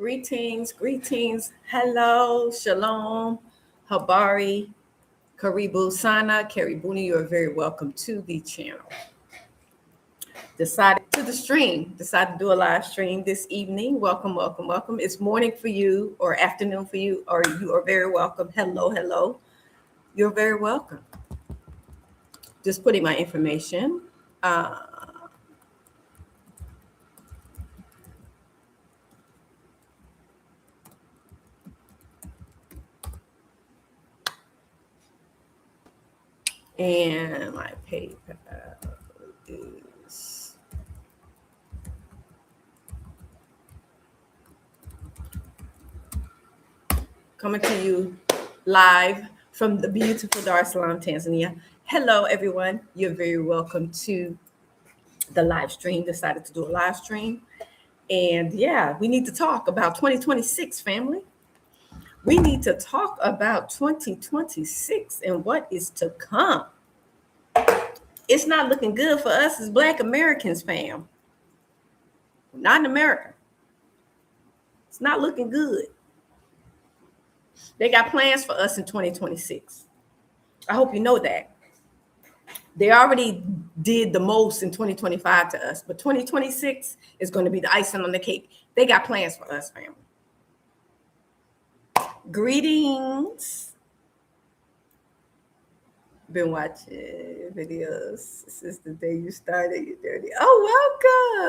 Greetings, greetings. Hello, shalom, habari, karibu sana, karibuni. You are very welcome to the channel. Decided to do a live stream this evening. Welcome, welcome, welcome. It's morning for you or afternoon for you, or you are very welcome. Hello, hello. You're very welcome. Just putting my information. And my PayPal is coming to you live from the beautiful Dar es Salaam, Tanzania. Hello, everyone. You're very welcome to the live stream. Decided to do a live stream. And yeah, we need to talk about 2026, family. We need to talk about 2026 and what is to come. It's not looking good for us as Black Americans, fam. Not in America. It's not looking good. They got plans for us in 2026. I hope you know that. They already did the most in 2025 to us, but 2026 is going to be the icing on the cake. They got plans for us, family. Greetings. Been watching videos since the day you started your journey. Oh,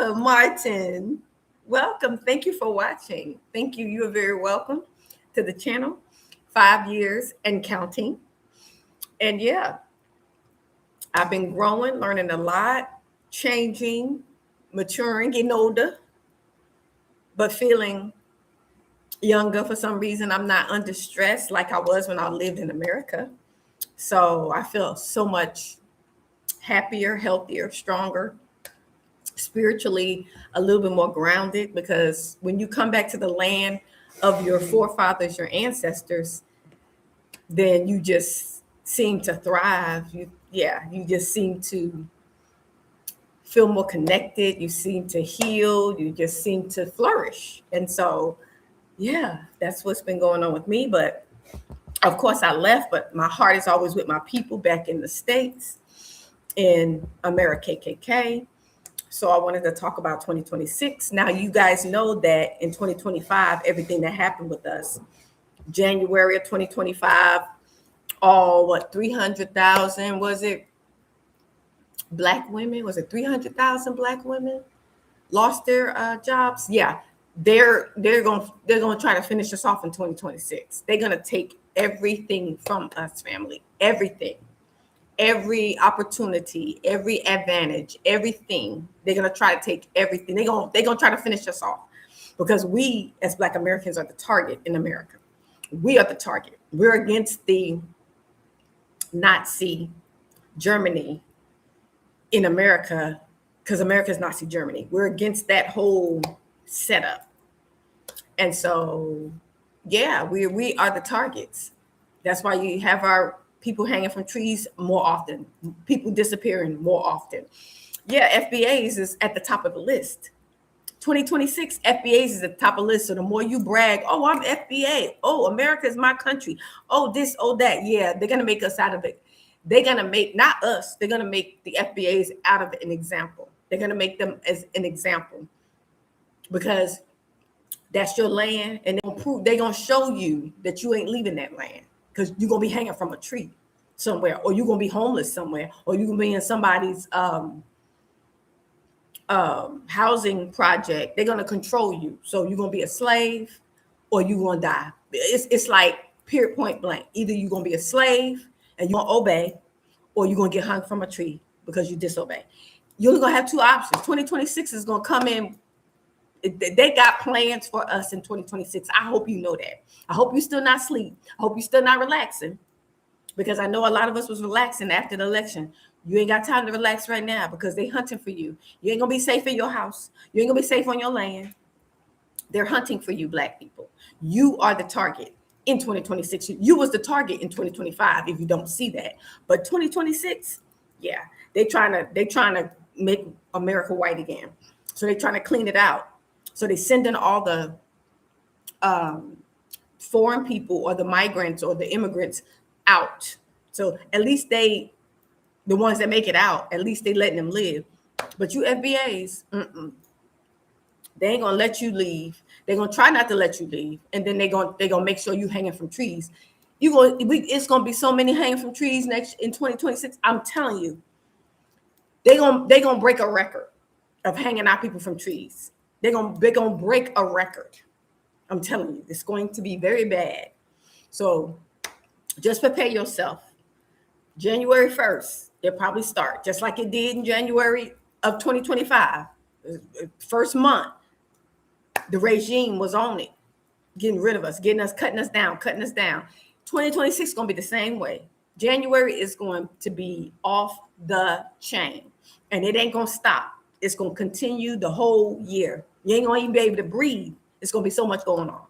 welcome, Martin. Welcome. Thank you for watching. Thank you. You are very welcome to the channel. 5 years and counting. And yeah, I've been growing, learning a lot, changing, maturing, getting older, but feeling younger for some reason. I'm not under stress like I was when I lived in America. So I feel so much happier, healthier, stronger, spiritually a little bit more grounded, because when you come back to the land of your forefathers, your ancestors, then you just seem to thrive. You just seem to feel more connected. You seem to heal. You just seem to flourish. And so, yeah, that's what's been going on with me. But of course I left, but my heart is always with my people back in the States, in America KKK. So I wanted to talk about 2026. Now, you guys know that in 2025, everything that happened with us, January of 2025, 300,000, was it? Black women, was it 300,000 Black women lost their jobs? Yeah, they're going to try to finish us off in 2026. They're going to take everything from us, family, everything, every opportunity, every advantage, everything. They're going to try to take everything. They're going to try to finish us off, because we as Black Americans are the target in America. We are the target. We're against the Nazi Germany in America, because America is Nazi Germany. We're against that whole setup. And so, yeah, we are the targets. That's why you have our people hanging from trees more often, people disappearing more often. Yeah, FBAs is at the top of the list. 2026, FBAs is at the top of the list. So the more you brag, oh, I'm FBA. Oh, America is my country. Oh, this, oh, that. Yeah, they're going to make us out of it. They're going to make, not us, they're going to make the FBAs out of an example. They're going to make them as an example, because that's your land, and they're going to show you that you ain't leaving that land, because you're going to be hanging from a tree somewhere, or you're going to be homeless somewhere, or you're going to be in somebody's housing project. They're going to control you. So you're going to be a slave, or you're going to die. It's like period, point blank. Either you're going to be a slave and you're going to obey, or you're going to get hung from a tree because you disobey. You're only going to have two options. 2026 is going to come in. They got plans for us in 2026. I hope you know that. I hope you're still not asleep. I hope you're still not relaxing, because I know a lot of us was relaxing after the election. You ain't got time to relax right now, because they hunting for you. You ain't going to be safe in your house. You ain't going to be safe on your land. They're hunting for you, Black people. You are the target in 2026. You was the target in 2025, if you don't see that. But 2026, yeah, they trying to make America white again. So they're trying to clean it out. So they send in all the foreign people or the migrants or the immigrants out. So at least the ones that make it out, at least they letting them live. But you FBAs, they ain't gonna let you leave. They're gonna try not to let you leave, and then they're gonna make sure you hanging from trees. It's gonna be so many hanging from trees next in 2026. I'm telling you, they're gonna break a record of hanging out people from trees. They're gonna break a record. I'm telling you, it's going to be very bad. So just prepare yourself. January 1st, they'll probably start just like it did in January of 2025. First month, the regime was on it, getting rid of us, cutting us down. 2026 is going to be the same way. January is going to be off the chain, and it ain't going to stop. It's going to continue the whole year. You ain't going to even be able to breathe. It's going to be so much going on.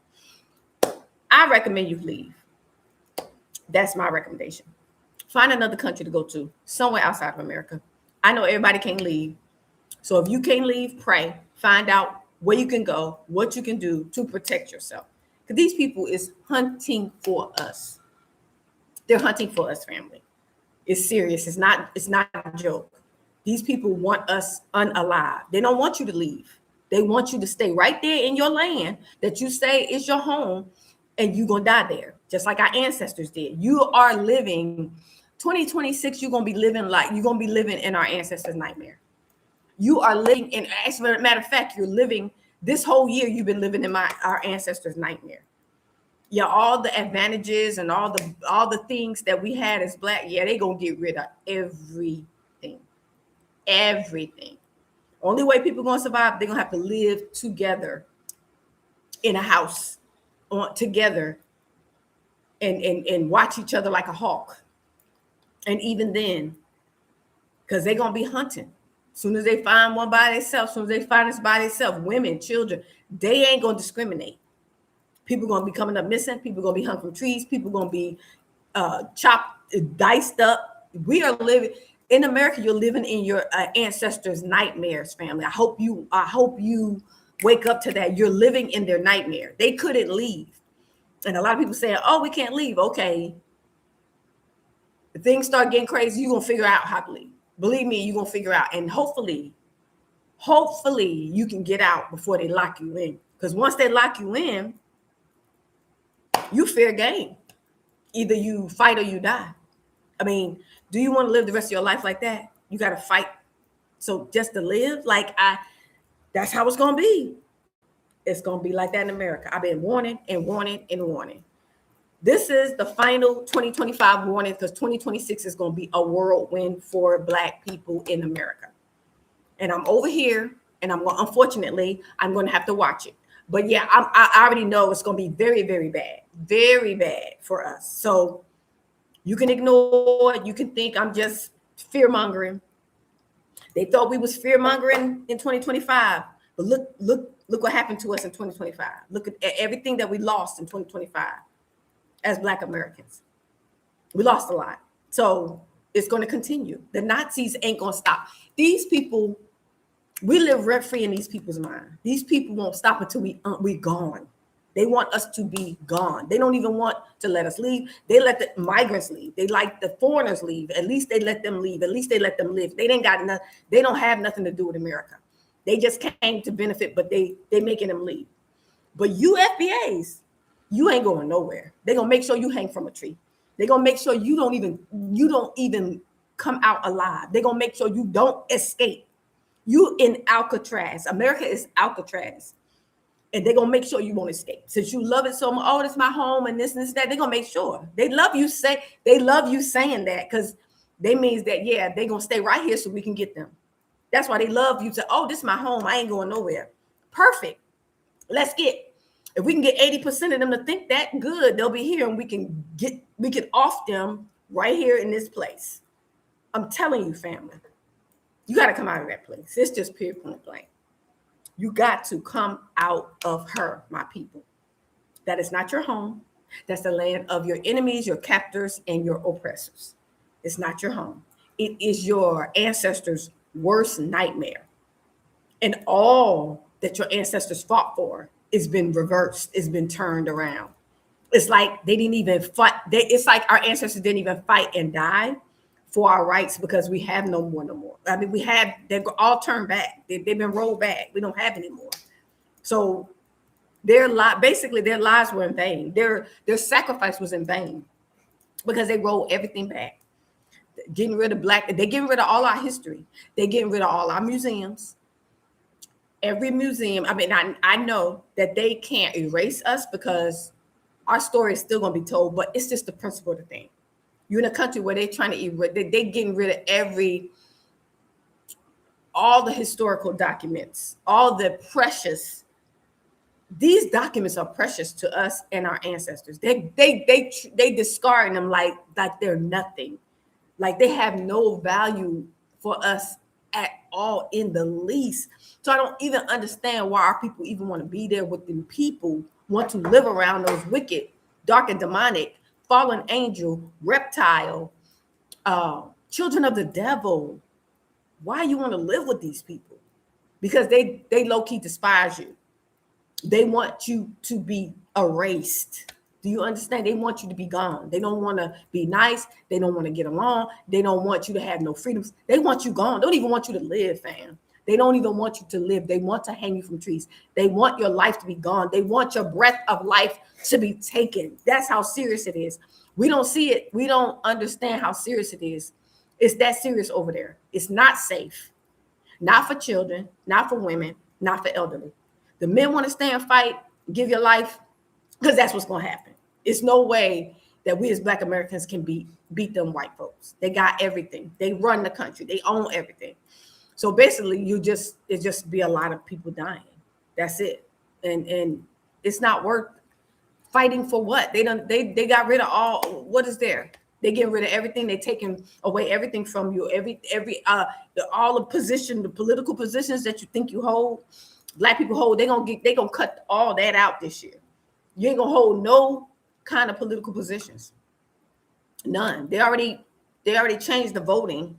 I recommend you leave. That's my recommendation. Find another country to go to, somewhere outside of America. I know everybody can't leave. So if you can't leave, pray. Find out where you can go, what you can do to protect yourself. Because these people is hunting for us. They're hunting for us, family. It's serious. It's not a joke. These people want us unalive. They don't want you to leave. They want you to stay right there in your land that you say is your home, and you're going to die there, just like our ancestors did. You are living 2026. You're going to be living in our ancestors' nightmare. You are living in, as a matter of fact, you're living this whole year. You've been living in our ancestors' nightmare. Yeah, all the advantages and all the things that we had as Black, yeah, they're going to get rid of everything. Everything. Only way people are going to survive, they're going to have to live together in a house together and watch each other like a hawk. And even then, because they're going to be hunting. As soon as they find one by themselves, as soon as they find this by themselves, women, children, they ain't going to discriminate. People going to be coming up missing. People going to be hung from trees. People going to be chopped, diced up. We are living in America. You're living in your ancestors' nightmares, family. I hope you wake up to that. You're living in their nightmare. They couldn't leave. And a lot of people say, oh, we can't leave. Okay. If things start getting crazy, you're going to figure out how to leave. Believe me, you're going to figure out. And hopefully you can get out before they lock you in. Because once they lock you in, you fair game. Either you fight or you die. I mean, do you want to live the rest of your life like that? You got to fight. So just to live, that's how it's going to be. It's going to be like that in America. I've been warning and warning and warning. This is the final 2025 warning, because 2026 is going to be a whirlwind for Black people in America. And I'm over here, and unfortunately, I'm going to have to watch it. But yeah, I already know it's going to be very, very bad for us. So you can ignore it. You can think I'm just fear mongering. They thought we was fear mongering in 2025, but look what happened to us in 2025. Look at everything that we lost in 2025 as Black Americans. We lost a lot. So it's going to continue. The Nazis ain't going to stop. These people, we live rent-free in these people's mind. These people won't stop until we gone. They want us to be gone. They don't even want to let us leave. They let the migrants leave. They like the foreigners leave. At least they let them leave. At least they let them live. They don't have nothing to do with America. They just came to benefit, but they making them leave. But you FBAs, you ain't going nowhere. They're gonna make sure you hang from a tree. They're gonna make sure you don't even come out alive. They're gonna make sure you don't escape. You in Alcatraz. America is Alcatraz. And they're gonna make sure you won't escape. Since you love it so much, oh, this is my home and this and that, they're gonna make sure. They love you saying that, because they means that, yeah, they're gonna stay right here so we can get them. That's why they love you to, oh, this is my home. I ain't going nowhere. Perfect. If we can get 80% of them to think that, good, they'll be here, and we can off them right here in this place. I'm telling you, family, you got to come out of that place. It's just pure point blank. You got to come out of her, my people. That is not your home. That's the land of your enemies, your captors, and your oppressors. It's not your home. It is your ancestors' worst nightmare. And all that your ancestors fought for it's been reversed. It's been turned around. It's like they didn't even fight. It's like our ancestors didn't even fight and die for our rights because we have no more, no more. I mean, they're all turned back. They've been rolled back. We don't have any more. So basically their lives were in vain. Their sacrifice was in vain because they rolled everything back. Getting rid of they're getting rid of all our history. They're getting rid of all our museums. Every museum. I mean, I know that they can't erase us because our story is still going to be told, but it's just the principle of the thing. You're in a country where they're trying to they're getting rid of all the historical documents, all the precious. These documents are precious to us and our ancestors. They discard them like they're nothing, like they have no value for us at all in the least. So I don't even understand why our people even want to be there with them people, want to live around those wicked, dark and demonic, fallen angel, reptile, children of the devil. Why you want to live with these people? Because they low-key despise you. They want you to be erased. Do you understand? They want you to be gone. They don't want to be nice. They don't want to get along. They don't want you to have no freedoms. They want you gone. They don't even want you to live, fam. They don't even want you to live. They want to hang you from trees. They want your life to be gone. They want your breath of life to be taken. That's how serious it is. We don't see it. We don't understand how serious it is. It's that serious over there. It's not safe. Not for children, not for women, not for elderly. The men want to stay and fight, give your life, because that's what's going to happen. It's no way that we as Black Americans can beat them white folks. They got everything. They run the country. They own everything. So basically, it just be a lot of people dying. That's it. And it's not worth fighting for what? They got rid of all. What is there? They getting rid of everything. They taking away everything from you. All the political positions that you think you hold, Black people hold. They gonna cut all that out this year. You ain't gonna hold no kind of political positions. None. They already changed the voting.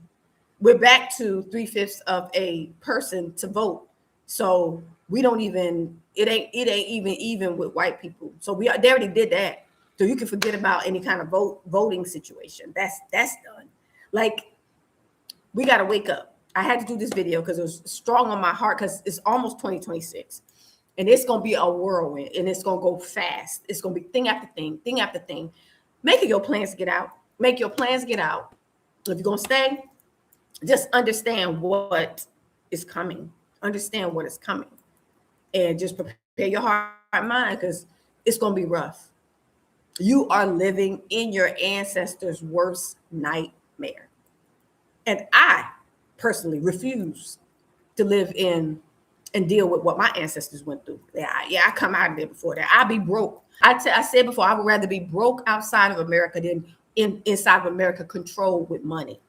We're back to 3/5 of a person to vote. So we don't even. It ain't even with white people. So they already did that. So you can forget about any kind of voting situation. That's done. Like, we got to wake up. I had to do this video because it was strong on my heart because it's almost 2026. And it's going to be a whirlwind and it's going to go fast. It's going to be thing after thing, thing after thing. Make your plans get out. Make your plans get out. If you're going to stay, just understand what is coming. Understand what is coming. And just prepare your heart and mind because it's going to be rough. You are living in your ancestors' worst nightmare. And I personally refuse to live in and deal with what my ancestors went through. I come out of there before that. I'll be broke. I said before, I would rather be broke outside of America than inside of America controlled with money.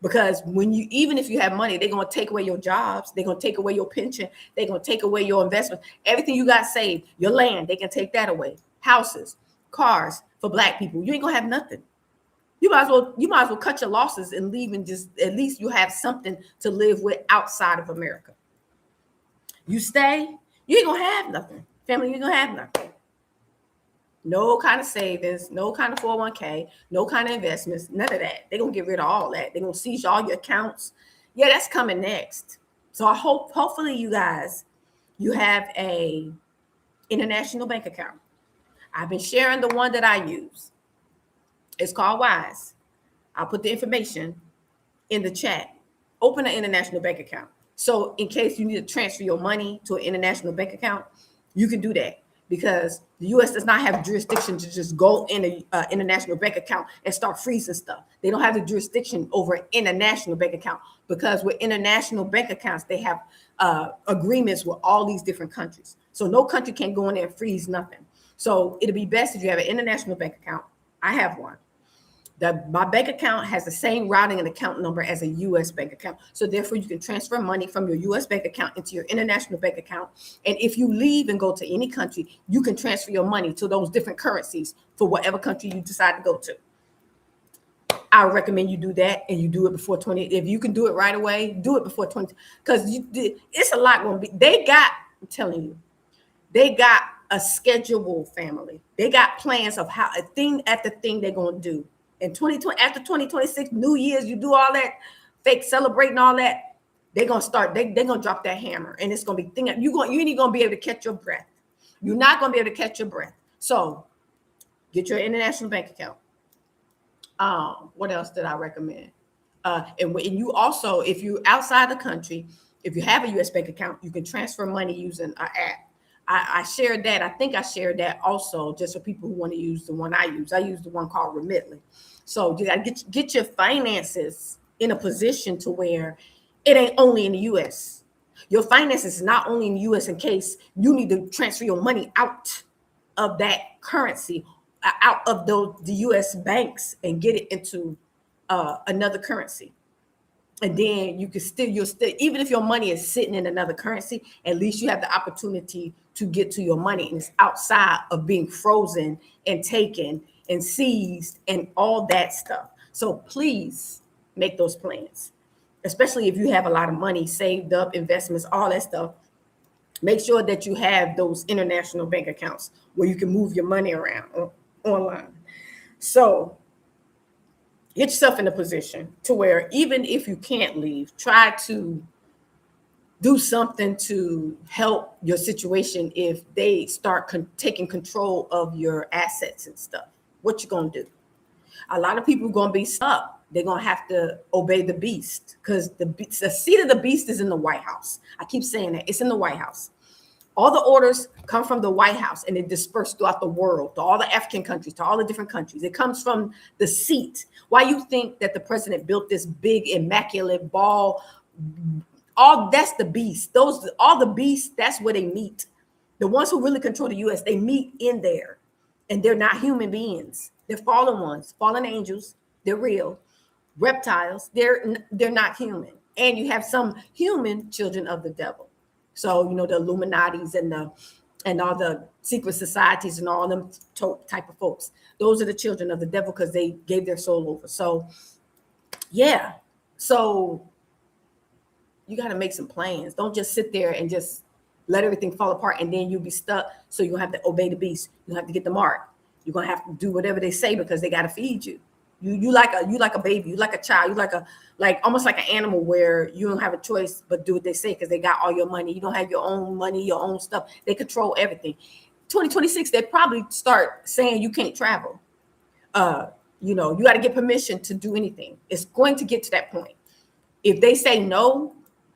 Because even if you have money, they're going to take away your jobs. They're going to take away your pension. They're going to take away your investment. Everything you got saved, your land, they can take that away. Houses, cars for Black people. You ain't going to have nothing. You might as well cut your losses and leave and just at least you have something to live with outside of America. You stay, you ain't going to have nothing. Family, you ain't going to have nothing. No kind of savings, no kind of 401k, no kind of investments, none of that. They're going to get rid of all that. They're going to seize all your accounts. Yeah, that's coming next. So I hopefully you guys, you have a international bank account. I've been sharing the one that I use. It's called Wise. I'll put the information in the chat. Open an international bank account. So in case you need to transfer your money to an international bank account, you can do that because the U.S. does not have jurisdiction to just go in an international bank account and start freezing stuff. They don't have the jurisdiction over an international bank account because with international bank accounts, they have agreements with all these different countries. So no country can go in there and freeze nothing. So it'll be best if you have an international bank account. I have one. My bank account has the same routing and account number as a U.S. bank account. So therefore, you can transfer money from your U.S. bank account into your international bank account. And if you leave and go to any country, you can transfer your money to those different currencies for whatever country you decide to go to. I recommend you do that and you do it before 20. If you can do it right away, do it before 20. Because it's a lot going to be. I'm telling you, They got a schedule, family. They got plans of how a thing after thing they're gonna do. In 2020, after 2026, New Year's, you do all that fake celebrating, all that. They're gonna start, they're gonna drop that hammer, and it's gonna be thing. You ain't gonna be able to catch your breath. You're not gonna be able to catch your breath. So get your international bank account. What else did I recommend? And you also, if you're outside the country, if you have a U.S. bank account, you can transfer money using an app. I shared that. I think I shared that also, just for people who want to use the one I use. I use the one called Remitly. So you got to get your finances in a position to where it ain't only in the U.S. Your finances is not only in the U.S. in case you need to transfer your money out of that currency, out of the U.S. banks, and get it into another currency. And then you'll still, even if your money is sitting in another currency, at least you have the opportunity to get to your money, and it's outside of being frozen and taken and seized and all that stuff. So please make those plans, especially if you have a lot of money saved up, investments, all that stuff. Make sure that you have those international bank accounts where you can move your money around online. So get yourself in a position to where even if you can't leave, try to do something to help your situation if they start taking control of your assets and stuff. What you gonna do? A lot of people are gonna be stuck. They're gonna have to obey the beast, because the seat of the beast is in the White House. I keep saying that. It's in the White House. All the orders come from the White House, and it dispersed throughout the world, to all the African countries, to all the different countries. It comes from the seat. Why you think that the president built this big, immaculate ball? All that's the beast. All the beasts, that's where they meet. The ones who really control the U.S., they meet in there, and they're not human beings. They're fallen ones, fallen angels. They're real. Reptiles, they're not human. And you have some human children of the devil. So, the Illuminatis and all the secret societies and all them type of folks. Those are the children of the devil, because they gave their soul over. So, yeah. So you got to make some plans. Don't just sit there and just let everything fall apart, and then you'll be stuck. So you have to obey the beast. You have to get the mark. You're going to have to do whatever they say, because they got to feed you. You like a baby, you like a child, you like almost like an animal, where you don't have a choice but do what they say, because they got all your money. You don't have your own money, your own stuff. They control everything. 2026, they probably start saying you can't travel. You got to get permission to do anything. It's going to get to that point. If they say no,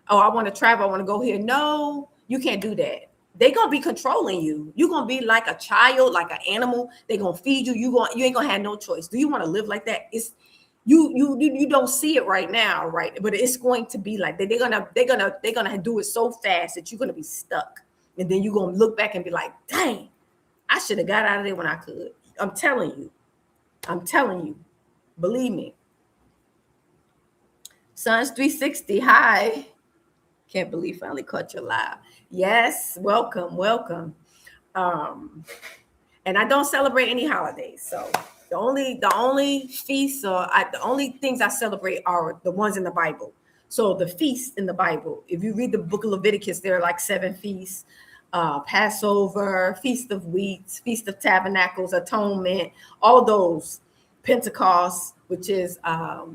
oh, I want to travel, I want to go here. No, you can't do that. They're gonna be controlling you. You're gonna be like a child, like an animal. They're gonna feed you. You ain't gonna have no choice. Do you want to live like that? It's you don't see it right now, right? But it's going to be like that. They're gonna do it so fast that you're gonna be stuck. And then you're gonna look back and be like, dang, I should have got out of there when I could. I'm telling you. Believe me. Sons 360, hi. Can't believe finally caught you live. Yes, welcome. And I don't celebrate any holidays. So the only feasts the only things I celebrate are the ones in the Bible. So the feasts in the Bible, if you read the book of Leviticus, there are like 7 feasts: Passover, Feast of Weeks, Feast of Tabernacles, Atonement, all those. Pentecost, which is a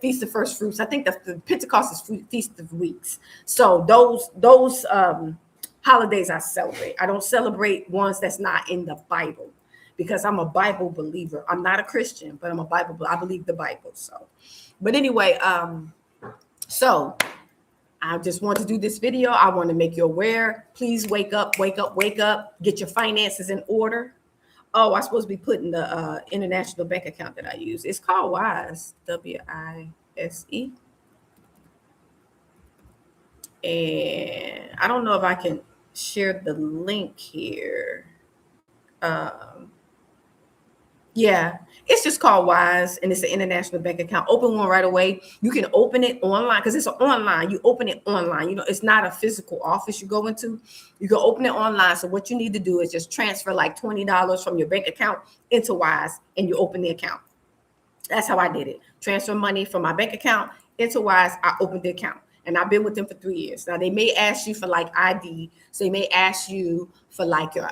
Feast of First Fruits. I think the Pentecost is Feast of Weeks. So those holidays I celebrate. I don't celebrate ones that's not in the Bible, because I'm a Bible believer. I'm not a Christian, but I'm a Bible. I believe the Bible. So, but anyway, so I just want to do this video. I want to make you aware. Please wake up. Get your finances in order. Oh, I'm supposed to be putting the international bank account that I use. It's called Wise, W-I-S-E. And I don't know if I can share the link here. Yeah, it's just called Wise, and it's an international bank account. Open one right away. You can open it online, because it's online. You open it online. It's not a physical office you go into. You can open it online. So what you need to do is just transfer like $20 from your bank account into Wise, and you open the account. That's how I did it. Transfer money from my bank account into Wise. I opened the account. and I've been with them for 3 years. Now they may ask you for like ID, so they may ask you for like your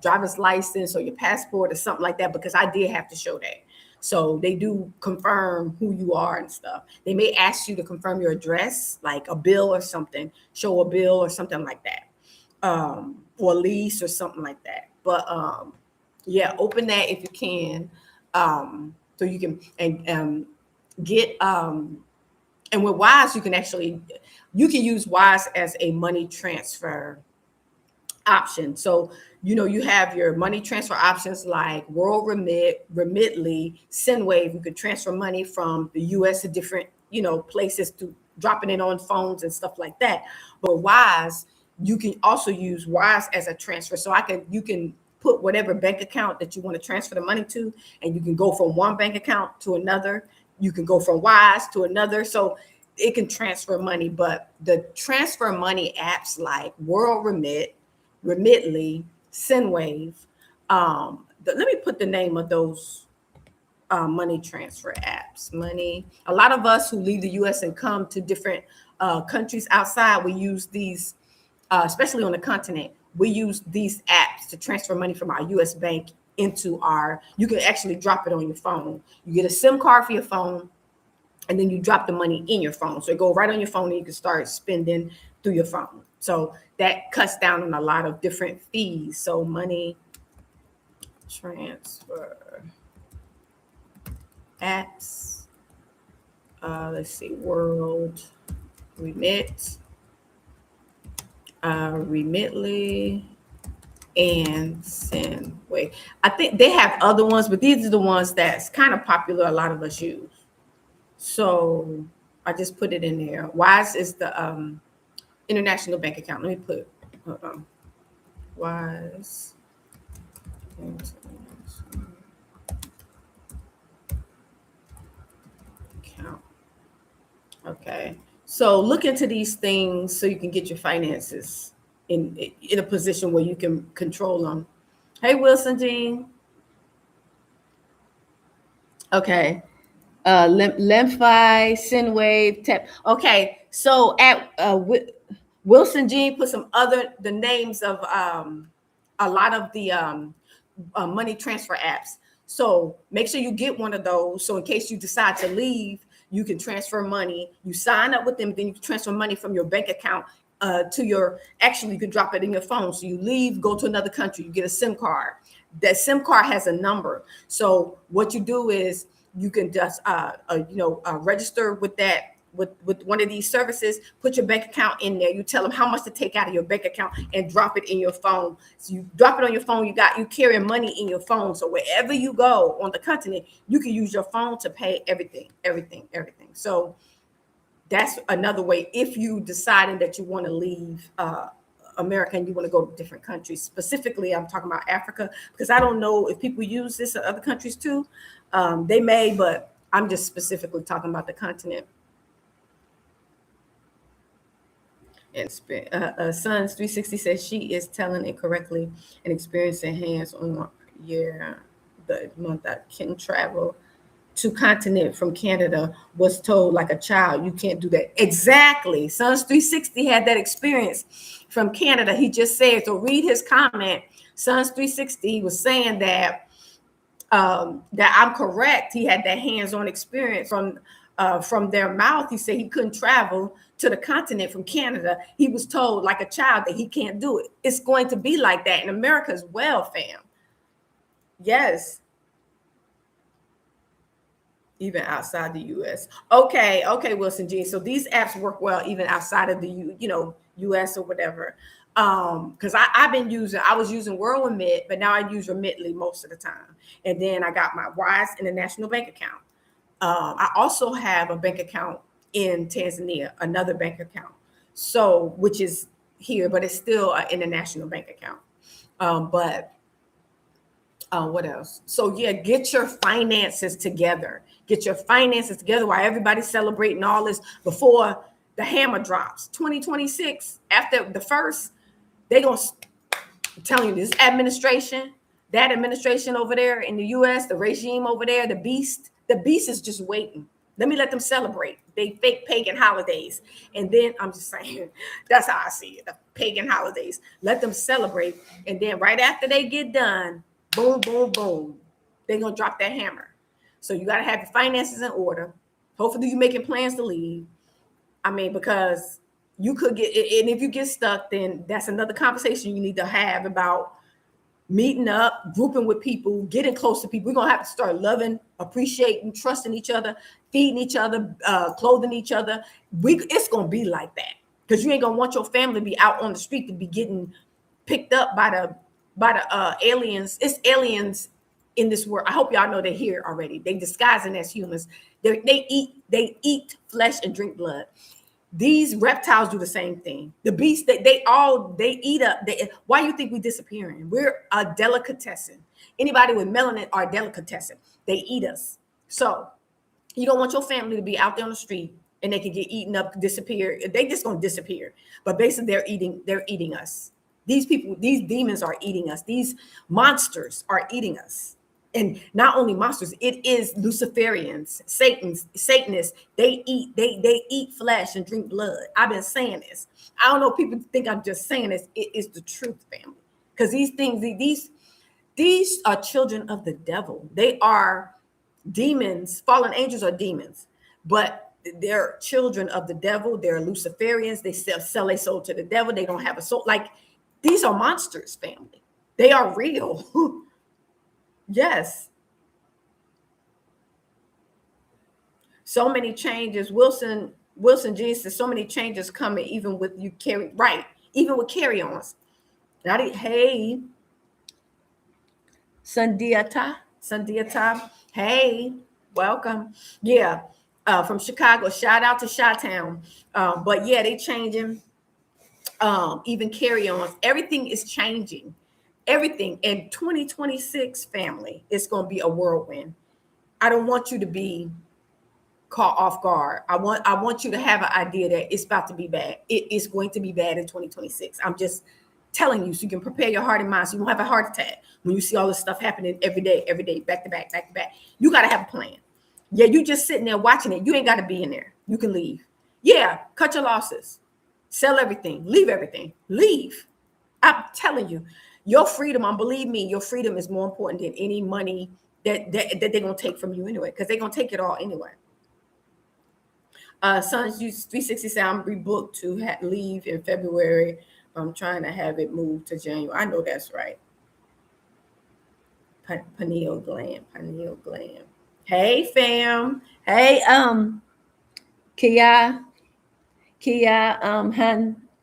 driver's license or your passport or something like that, because I did have to show that. So they do confirm who you are and stuff. They may ask you to confirm your address, like a bill or something, show a bill or something like that, or lease or something like that. But yeah, open that if you can, so you can and get and with Wise you can use Wise as a money transfer option. So you have your money transfer options like World Remit, Remitly, Sendwave. You could transfer money from the US to different places, to dropping it on phones and stuff like that. But Wise, you can also use Wise as a transfer. So you can put whatever bank account that you want to transfer the money to, and you can go from one bank account to another. You can go from Wise to another. So it can transfer money. But the transfer money apps like World Remit, Remitly, Sendwave. Let me put the name of those money transfer apps. A lot of us who leave the U.S. and come to different countries outside, we use these, especially on the continent. We use these apps to transfer money from our U.S. bank into you can actually drop it on your phone. You get a SIM card for your phone, and then you drop the money in your phone. So it go right on your phone, and you can start spending through your phone. So that cuts down on a lot of different fees. So money transfer apps. Let's see, World Remit, Remitly, and Sendwave. I think they have other ones, but these are the ones that's kind of popular. A lot of us use. So I just put it in there. Wise is the international bank account. Let me put Wise international account. Okay. So look into these things so you can get your finances in a position where you can control them. Hey, Wilson Jean. Okay. Lemfi, Sendwave, Tap. Okay. So at Wilson Jean put the names of a lot of the money transfer apps. So make sure you get one of those. So in case you decide to leave, you can transfer money. You sign up with them, then you can transfer money from your bank account you can drop it in your phone. So you leave, go to another country, you get a SIM card. That SIM card has a number. So what you do is you can just register with that with one of these services, put your bank account in there. You tell them how much to take out of your bank account and drop it in your phone. So you drop it on your phone. You carry money in your phone. So wherever you go on the continent, you can use your phone to pay everything. So that's another way. If you deciding that you want to leave America and you want to go to different countries, specifically, I'm talking about Africa, because I don't know if people use this in other countries too. They may, but I'm just specifically talking about the continent. And Sons 360 says she is telling it correctly and experiencing hands-on. Yeah, the month I can travel to continent from Canada, was told like a child, you can't do that. Exactly. Sons 360 had that experience from Canada. He just said, so read his comment. Sons 360 was saying that I'm correct. He had that hands-on experience from their mouth. He said he couldn't travel to the continent from Canada. He was told like a child that he can't do it. It's going to be like that in America as well, fam. Yes. Even outside the US. Okay, Wilson G. So these apps work well even outside of the US or whatever. Because I was using World Remit, but now I use Remitly most of the time. And then I got my Wise International bank account. I also have a bank account in Tanzania, another bank account. So which is here, but it's still an international bank account. What else? So yeah, get your finances together. Get your finances together while everybody's celebrating all this before the hammer drops. 2026, after the first, they're going to tell you this administration, that administration over there in the US, the regime over there, the beast is just waiting. Let me let them celebrate they fake pagan holidays. And then I'm just saying, that's how I see it, the pagan holidays. Let them celebrate. And then right after they get done, boom, boom, boom, they're going to drop that hammer. So you got to have your finances in order. Hopefully you're making plans to leave. I mean, because you could get, and if you get stuck, then that's another conversation you need to have about meeting up, grouping with people, getting close to people. We're going to have to start loving, appreciating, trusting each other, feeding each other, clothing each other. It's going to be like that, because you ain't going to want your family to be out on the street to be getting picked up by the aliens. It's aliens in this world. I hope y'all know they're here already. They disguising as humans. They eat flesh and drink blood. These reptiles do the same thing. The beasts, they eat up. Why do you think we disappearing? We're a delicatessen. Anybody with melanin are a delicatessen. They eat us. So you don't want your family to be out there on the street and they can get eaten up, disappear. They just gonna disappear. But basically, they're eating us. These people, these demons are eating us. These monsters are eating us. And not only monsters, it is Luciferians, Satanists. They eat flesh and drink blood. I've been saying this. I don't know if people think I'm just saying this. It is the truth, family. Because these things, these are children of the devil. They are demons. Fallen angels are demons, but they're children of the devil. They're Luciferians. They sell their soul to the devil. They don't have a soul. Like, these are monsters, family. They are real. Yes. So many changes. Wilson G says so many changes coming, even with you even with carry-ons. Hey, Sandiata. Hey, welcome. Yeah, from Chicago. Shout out to Chi-Town. But yeah, they changing. Even carry-ons. Everything is changing. Everything in 2026, family, it's going to be a whirlwind. I don't want you to be caught off guard. I want you to have an idea that it's about to be bad. It is going to be bad in 2026. I'm just telling you so you can prepare your heart and mind so you won't have a heart attack when you see all this stuff happening every day, back to back. You got to have a plan. Yeah, you just sitting there watching it. You ain't got to be in there. You can leave. Yeah, cut your losses. Sell everything. Leave everything. Leave. I'm telling you. Your freedom, believe me, your freedom is more important than any money that they're going to take from you anyway, because they're going to take it all anyway. Sons use 360 I'm rebooked to leave in February. I'm trying to have it moved to January. I know that's right. Pineal gland. Hey, fam. Hey, Kia,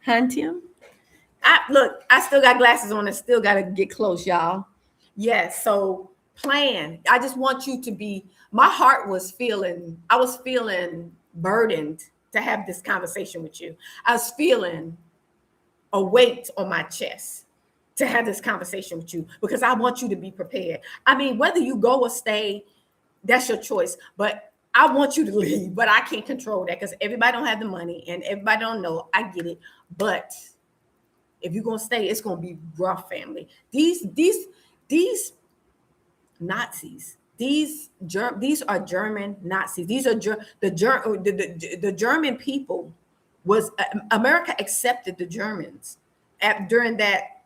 Hantium. I still got glasses on and still got to get close, y'all. Yes. So plan. I just want you to be, I was feeling burdened to have this conversation with you. I was feeling a weight on my chest to have this conversation with you because I want you to be prepared. I mean, whether you go or stay, that's your choice. But I want you to leave, but I can't control that because everybody don't have the money and everybody don't know. I get it. But if you're gonna stay, it's gonna be rough, family. These Nazis. These are German Nazis. These are the German people. Was America accepted the Germans during that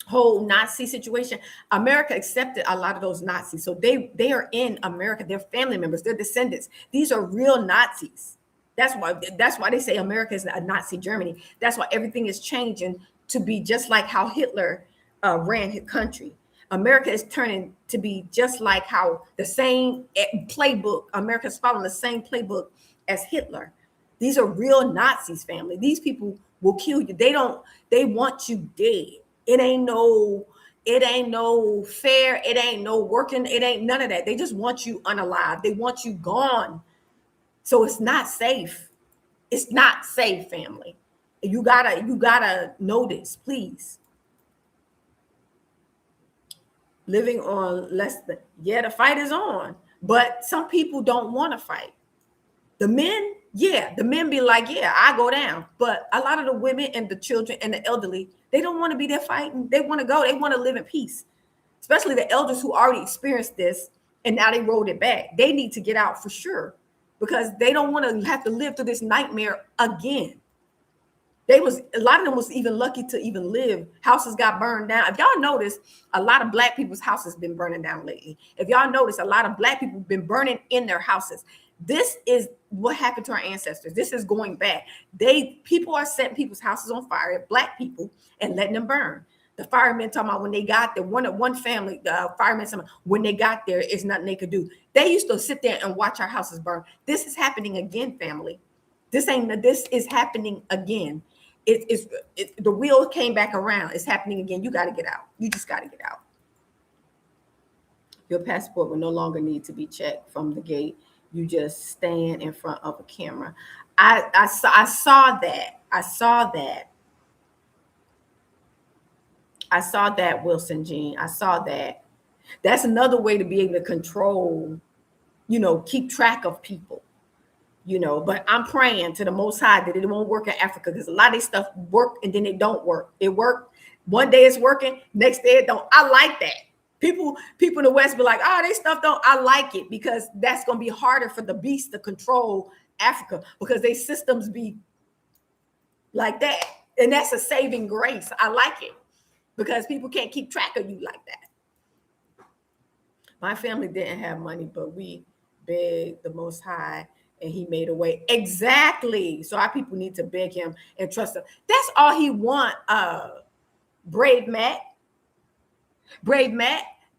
whole Nazi situation? America accepted a lot of those Nazis, so they are in America. They're family members. They're descendants. These are real Nazis. That's why they say America is a Nazi Germany. That's why everything is changing to be just like how Hitler ran his country. America is turning to be just like how the same playbook, America's following the same playbook as Hitler. These are real Nazis, family. These people will kill you. They want you dead. It ain't no fair. It ain't no working. It ain't none of that. They just want you unalive. They want you gone. So it's not safe. It's not safe, family. You gotta know this, please. Living on less than, the fight is on, but some people don't want to fight. The men be like, I go down. But a lot of the women and the children and the elderly, they don't want to be there fighting. They want to go. They want to live in peace. Especially the elders who already experienced this and now they rolled it back. They need to get out for sure. because they don't want to have to live through this nightmare again. A lot of them was even lucky to even live. Houses got burned down. If y'all notice, a lot of black people's houses been burning down lately. If y'all notice, a lot of black people been burning in their houses. This is what happened to our ancestors. This is going back. People are setting people's houses on fire, black people, and letting them burn. The firemen talking about when they got there, one family, the firemen, when they got there, it's nothing they could do. They used to sit there and watch our houses burn. This is happening again, family. This is happening again. The wheel came back around. It's happening again. You got to get out. You just got to get out. Your passport will no longer need to be checked from the gate. You just stand in front of a camera. I saw that. I saw that, Wilson Jean. I saw that. That's another way to be able to control, keep track of people. But I'm praying to the Most High that it won't work in Africa, because a lot of this stuff work and then it don't work. It worked one day, it's working, next day it don't. I like that. People in the West be like, oh, they stuff don't. I like it, because that's going to be harder for the beast to control Africa, because they systems be like that. And that's a saving grace. I like it, because people can't keep track of you like that. My family didn't have money, but we begged the Most High, and he made a way. Exactly. So our people need to beg him and trust him. That's all he want. Brave Matt,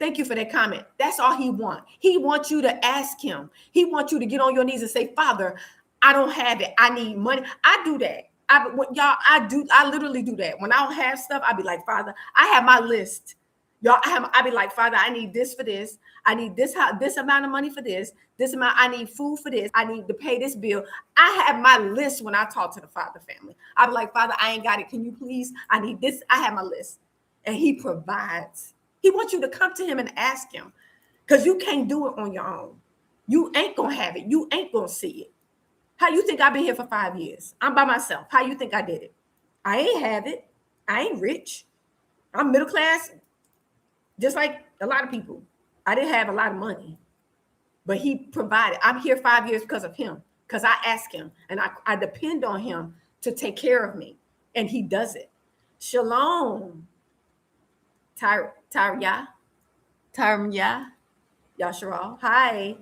thank you for that comment. That's all he want. He wants you to ask him. He wants you to get on your knees and say, Father, I don't have it. I need money. I do that. I literally do that. When I don't have stuff, I be like, Father, I have my list. I be like, Father, I need this for this. I need this amount of money for this amount. I need food for this. I need to pay this bill. I have my list when I talk to the Father family. I be like, Father, I ain't got it. Can you please? I need this. I have my list. And he provides. He wants you to come to him and ask him, because you can't do it on your own. You ain't going to have it. You ain't going to see it. How you think I've been here for 5 years? I'm by myself. How you think I did it? I ain't have it. I ain't rich. I'm middle class, just like a lot of people. I didn't have a lot of money, but he provided. I'm here 5 years because of him, because I ask him, and I depend on him to take care of me, and he does it. Shalom. Tarya, Yasharal. Hi.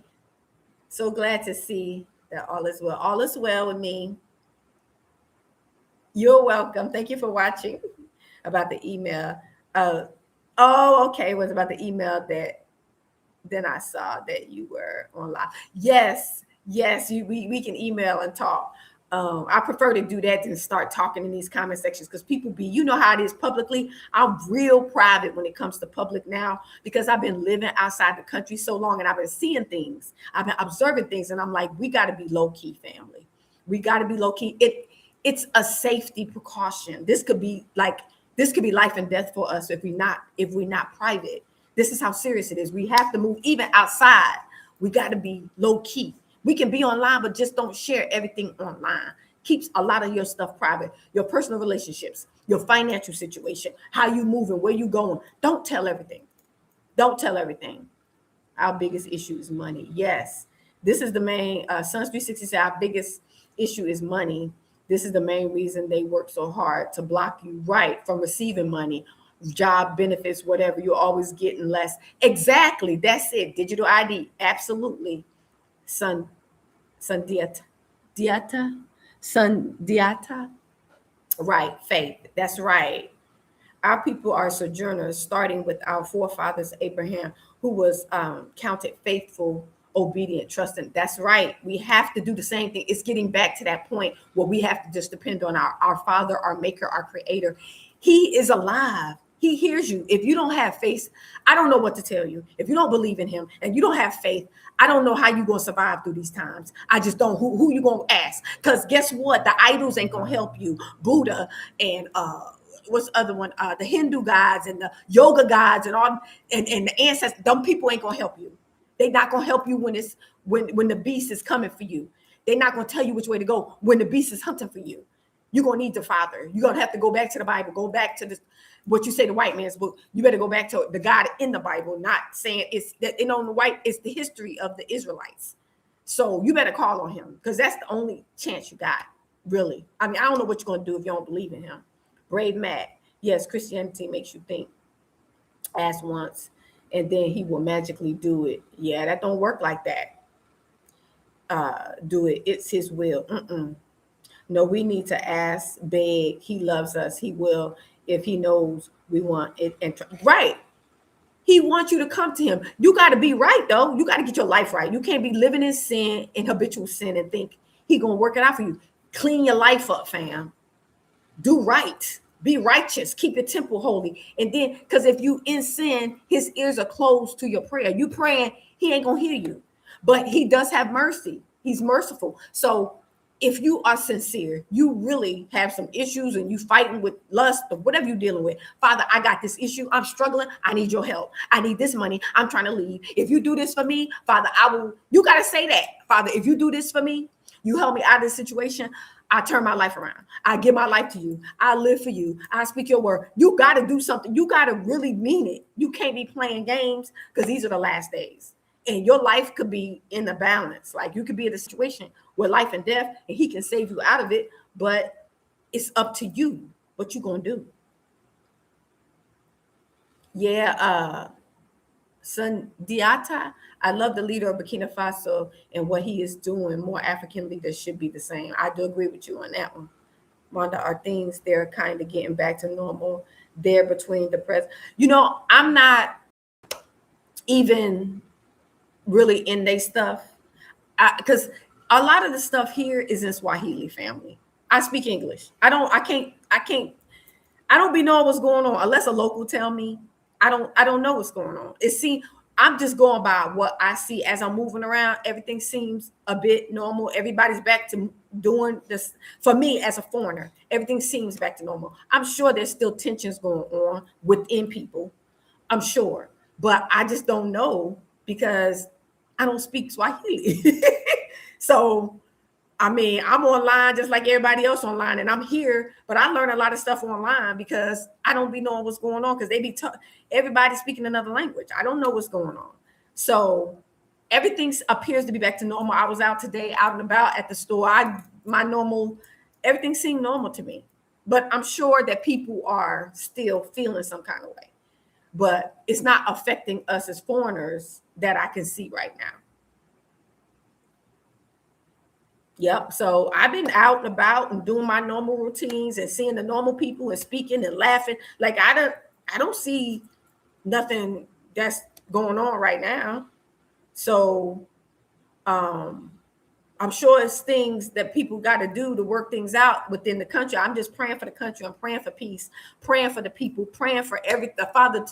So glad to see that all is well. All is well with me. You're welcome. Thank you for watching. About the email. Okay. It was about the email that then I saw that you were on live. Yes. We can email and talk. I prefer to do that than start talking in these comment sections, because people you know how it is publicly. I'm real private when it comes to public now, because I've been living outside the country so long, and I've been seeing things. I've been observing things, and I'm like, we got to be low key, family. We got to be low key. It's a safety precaution. This could be life and death for us if we're not private. This is how serious it is. We have to move even outside. We got to be low key. We can be online, but just don't share everything online. Keeps a lot of your stuff private. Your personal relationships, your financial situation, how you moving, where you going. Don't tell everything. Our biggest issue is money. Yes, this is the main. Sons 360 said our biggest issue is money. This is the main reason they work so hard to block you from receiving money, job benefits, whatever. You're always getting less. Exactly. That's it. Digital ID. Absolutely. Sundiata. Right, faith. That's right. Our people are sojourners, starting with our forefathers, Abraham, who was counted faithful, obedient, trusting. That's right. We have to do the same thing. It's getting back to that point where we have to just depend on our Father, our Maker, our Creator. He is alive. He hears you. If you don't have faith, I don't know what to tell you. If you don't believe in him and you don't have faith, I don't know how you're going to survive through these times. I just don't. Who you going to ask? Because guess what? The idols ain't going to help you. Buddha and what's the other one? The Hindu gods and the yoga gods and all, and the ancestors. Them people ain't going to help you. They're not going to help you when the beast is coming for you. They're not going to tell you which way to go when the beast is hunting for you. You're going to need the Father. You're going to have to go back to the Bible, go back to what you say, the white man's book. You better go back to the God in the Bible, not saying it's that, the white, it's the history of the Israelites. So you better call on him, because that's the only chance you got, really. I mean, I don't know what you're going to do if you don't believe in him. Brave Matt. Yes, Christianity makes you think. Ask once, and then he will magically do it. Yeah, that don't work like that. Do it. It's his will. No, we need to ask, beg. He loves us. He will, if he knows we want it. And right. He wants you to come to him. You got to be right, though. You got to get your life right. You can't be living in sin, in habitual sin, and think he going to work it out for you. Clean your life up, fam. Do right. Be righteous. Keep your temple holy. And then, because if you in sin, his ears are closed to your prayer. You praying, he ain't going to hear you. But he does have mercy. He's merciful. So if you are sincere, you really have some issues and you fighting with lust or whatever you're dealing with. Father, I got this issue. I'm struggling. I need your help. I need this money. I'm trying to leave. If you do this for me, Father, I will. You got to say that. Father, if you do this for me, you help me out of this situation, I turn my life around. I give my life to you. I live for you. I speak your word. You got to do something. You got to really mean it. You can't be playing games, because these are the last days. And your life could be in the balance. Like, you could be in a situation where life and death, and he can save you out of it. But it's up to you what you going to do. Yeah. Son Diata, I love the leader of Burkina Faso and what he is doing. More African leaders should be the same. I do agree with you on that one. Wanda, are things they're kind of getting back to normal there between the press? I'm not even really in their stuff, because a lot of the stuff here is in Swahili, family. I speak English. I don't be knowing what's going on unless a local tell me. I don't know what's going on. I'm just going by what I see as I'm moving around. Everything seems a bit normal. Everybody's back to doing this. For me as a foreigner, everything seems back to normal. I'm sure there's still tensions going on within people. I'm sure, but I just don't know, because I don't speak Swahili. So, I mean, I'm online just like everybody else online, and I'm here, but I learn a lot of stuff online because I don't be knowing what's going on, because everybody's speaking another language. I don't know what's going on. So everything appears to be back to normal. I was out today, out and about at the store. Everything seemed normal to me, but I'm sure that people are still feeling some kind of way, but it's not affecting us as foreigners that I can see right now. Yep. So I've been out and about and doing my normal routines and seeing the normal people and speaking and laughing. Like, I don't see nothing that's going on right now. So I'm sure it's things that people got to do to work things out within the country. I'm just praying for the country. I'm praying for peace, praying for the people, praying for the Father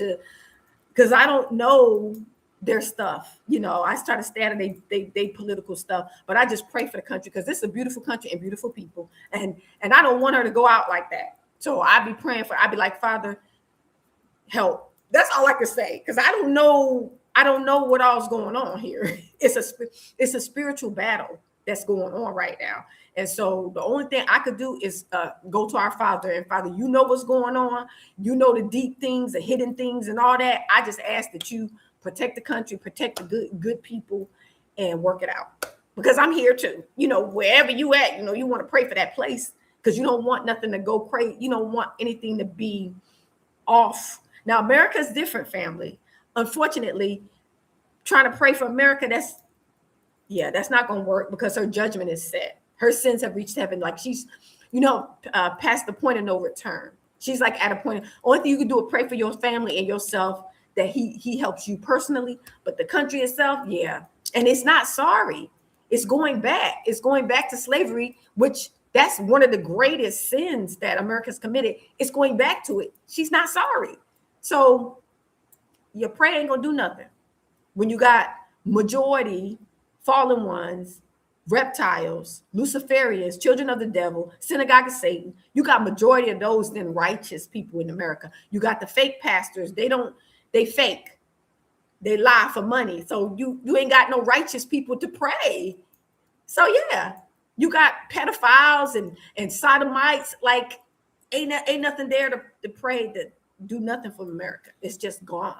because I don't know their stuff. I started studying they political stuff, but I just pray for the country, because this is a beautiful country and beautiful people. And I don't want her to go out like that. So I'd be praying I'd be like, Father, help. That's all I can say, because I don't know what all's going on here. It's a spiritual battle that's going on right now. And so the only thing I could do is go to our Father, and Father, you know what's going on. You know the deep things, the hidden things and all that. I just ask that you protect the country, protect the good people, and work it out. Because I'm here too. Wherever you at, you want to pray for that place, because you don't want nothing to go crazy. You don't want anything to be off. Now, America's different, family. Unfortunately, trying to pray for America, that's not going to work, because her judgment is set. Her sins have reached heaven. Like, she's, past the point of no return. She's like at a point. Only thing you can do is pray for your family and yourself, that he helps you personally. But the country itself, yeah. And it's not sorry. It's going back. It's going back to slavery, which that's one of the greatest sins that America's committed. It's going back to it. She's not sorry. So your prayer ain't going to do nothing. When you got majority fallen ones, reptiles, Luciferians, children of the devil, synagogue of Satan, you got majority of those than righteous people in America. You got the fake pastors. They fake. They lie for money. So you ain't got no righteous people to pray. So yeah, you got pedophiles and sodomites. Like, ain't nothing there to pray, to do nothing for America. It's just gone.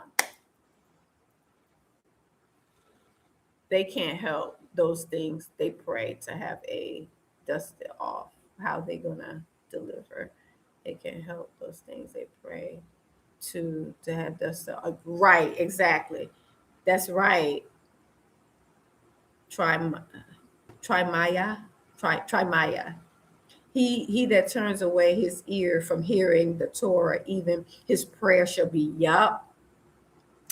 They can't help. those things. They pray to have a dusted off. How they gonna deliver? It can help those things. They pray to have dusted off. Right, exactly. That's right. Try Maya. Try Maya. He that turns away his ear from hearing the Torah, even his prayer shall be yup.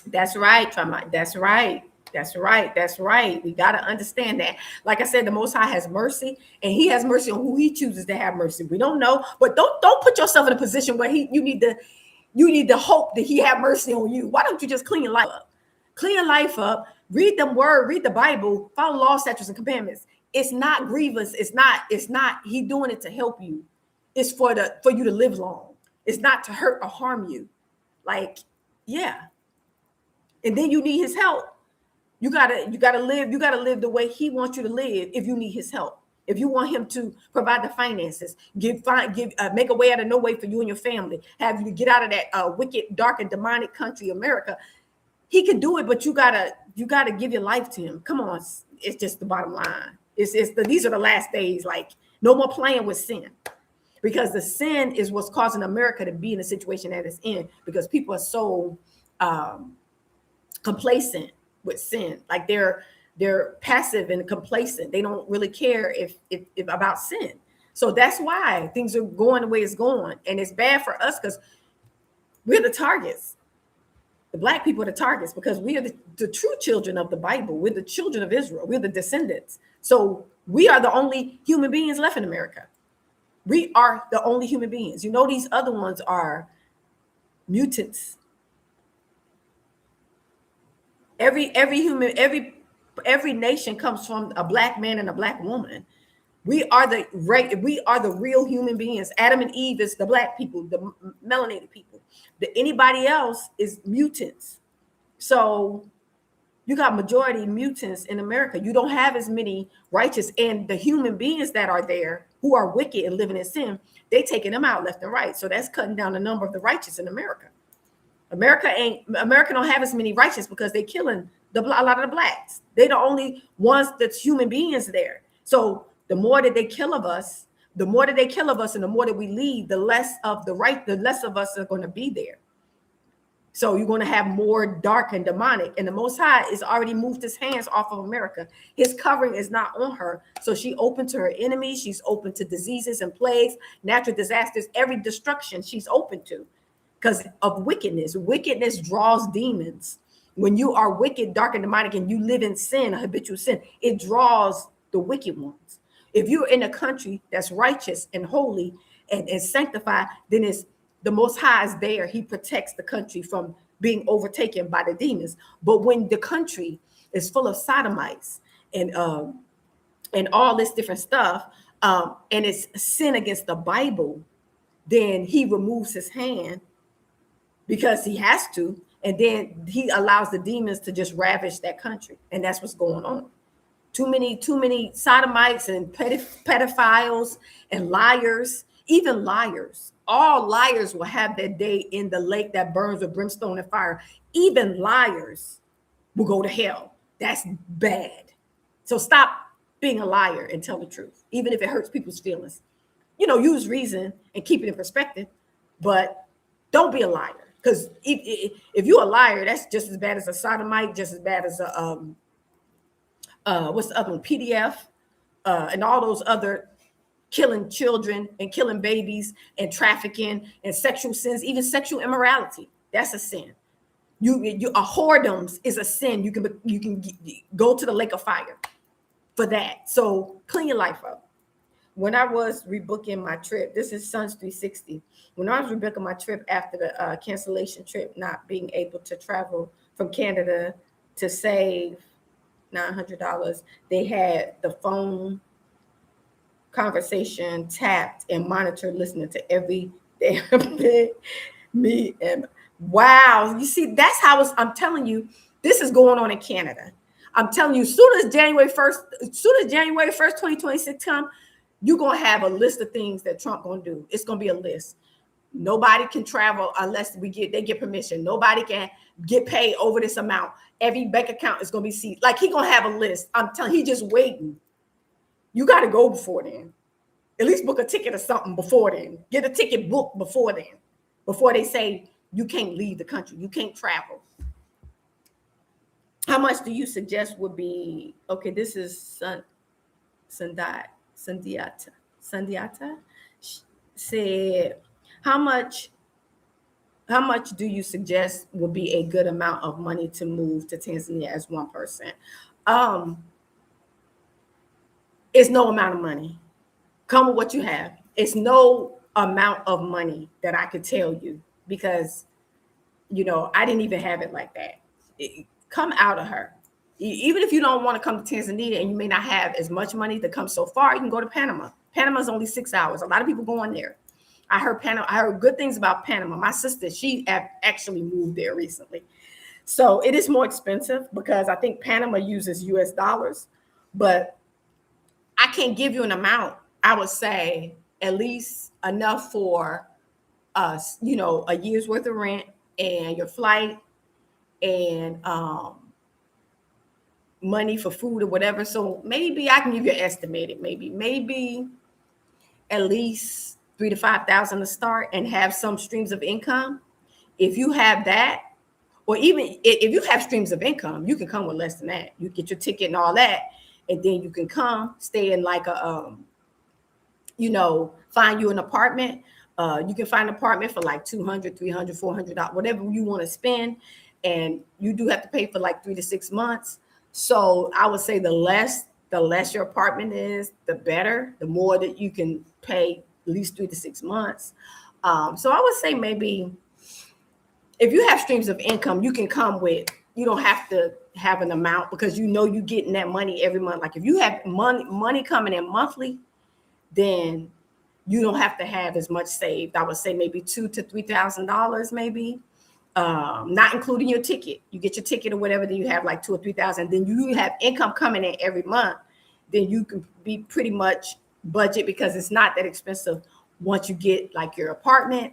That's right, Try. That's right. That's right. That's right. We got to understand that. Like I said, the Most High has mercy, and He has mercy on who He chooses to have mercy. We don't know, but don't put yourself in a position where you need to hope that He have mercy on you. Why don't you just clean your life up? Clean your life up. Read the Word. Read the Bible. Follow law, statutes, and commandments. It's not grievous. It's not. He doing it to help you. It's for you to live long. It's not to hurt or harm you. Like, yeah. And then you need His help. You gotta live the way He wants you to live. If you need His help, if you want Him to provide the finances, make a way out of no way for you and your family, have you get out of that wicked, dark, and demonic country, America. He can do it, but you gotta give your life to Him. Come on, it's just the bottom line. These are the last days. Like, no more playing with sin, because the sin is what's causing America to be in the situation that it's in, because people are so complacent with sin. Like, they're passive and complacent. They don't really care if about sin. So that's why things are going the way it's going, and it's bad for us because we're the targets. The Black people are the targets because we are the true children of the Bible. We're the children of Israel. We're the descendants. So we are the only human beings left in America. We are the only human beings. You know, these other ones are mutants. Every nation comes from a Black man and a Black woman. We are the real human beings. Adam and Eve is the Black people, the melanated people. Anybody else is mutants. So you got majority mutants in America. You don't have as many righteous, and the human beings that are there who are wicked and living in sin, they taking them out left and right. So that's cutting down the number of the righteous in America. America don't have as many righteous because they killing a lot of the Blacks. They the only ones that's human beings there. So the more that they kill of us, and the more that we leave, the less of us are going to be there. So you're going to have more dark and demonic. And the Most High has already moved His hands off of America. His covering is not on her. So she's open to her enemies. She's open to diseases and plagues, natural disasters, every destruction she's open to because of wickedness. Wickedness draws demons. When you are wicked, dark, and demonic, and you live in sin, a habitual sin, it draws the wicked ones. If you're in a country that's righteous and holy and sanctified, then it's the Most High is there. He protects the country from being overtaken by the demons. But when the country is full of sodomites and all this different stuff, and it's sin against the Bible, then He removes His hand because He has to, and then He allows the demons to just ravish that country, and that's what's going on. Too many sodomites and pedophiles and liars, even liars. All liars will have their day in the lake that burns with brimstone and fire. Even liars will go to hell. That's bad. So stop being a liar and tell the truth, even if it hurts people's feelings. Use reason and keep it in perspective, but don't be a liar. Because if you're a liar, that's just as bad as a sodomite, just as bad as a what's the other one? PDF, and all those other killing children and killing babies and trafficking and sexual sins, even sexual immorality. That's a sin. A whoredoms is a sin. You can go to the lake of fire for that. So clean your life up. When I was rebooking my trip, this is Sons 360. When I was rebooking my trip after the cancellation trip, not being able to travel from Canada to save $900, they had the phone conversation tapped and monitored, listening to every damn bit. Me and wow, you see, that's how I'm telling you, this is going on in Canada. I'm telling you, soon as January 1st, 2026 come, you're gonna have a list of things that Trump gonna do. It's gonna be a list. Nobody can travel unless they get permission. Nobody can get paid over this amount. Every bank account is going to be seized. Like, he going to have a list. I'm telling you, he just waiting. You got to go before then. At least book a ticket or something before then. Get a ticket booked before then. Before they say you can't leave the country. You can't travel. How much do you suggest would be, okay, this is Sandiata said, how much do you suggest would be a good amount of money to move to Tanzania as one person? It's no amount of money. Come with what you have. It's no amount of money that I could tell you, because, you know, I didn't even have it like that. Come out of her. Even if you don't want to come to Tanzania and you may not have as much money to come so far, you can go to Panama. Panama's only 6 hours. A lot of people go on there. I heard good things about Panama. My sister, she actually moved there recently. So it is more expensive because I think Panama uses US dollars, but I can't give you an amount. I would say at least enough for us, you know, a year's worth of rent and your flight and money for food or whatever. So maybe I can give you an estimated, maybe at least 3,000 to 5,000 to start and have some streams of income. If you have that, or even if you have streams of income, you can come with less than that. You get your ticket and all that, and then you can come stay in like a, you know, find you an apartment. You can find an apartment for like $200, $300, $400, whatever you want to spend. And you do have to pay for like 3 to 6 months. So I would say the less your apartment is, the better, the more that you can pay, at least 3 to 6 months. So I would say maybe if you have streams of income, you can come with, you don't have to have an amount because you know you're getting that money every month. Like if you have money coming in monthly, then you don't have to have as much saved. I would say maybe $2,000 to $3,000, maybe. Not including your ticket. You get your ticket or whatever, then you have like 2,000 or 3,000. Then you have income coming in every month. Then you can be pretty much budget because it's not that expensive. Once you get like your apartment,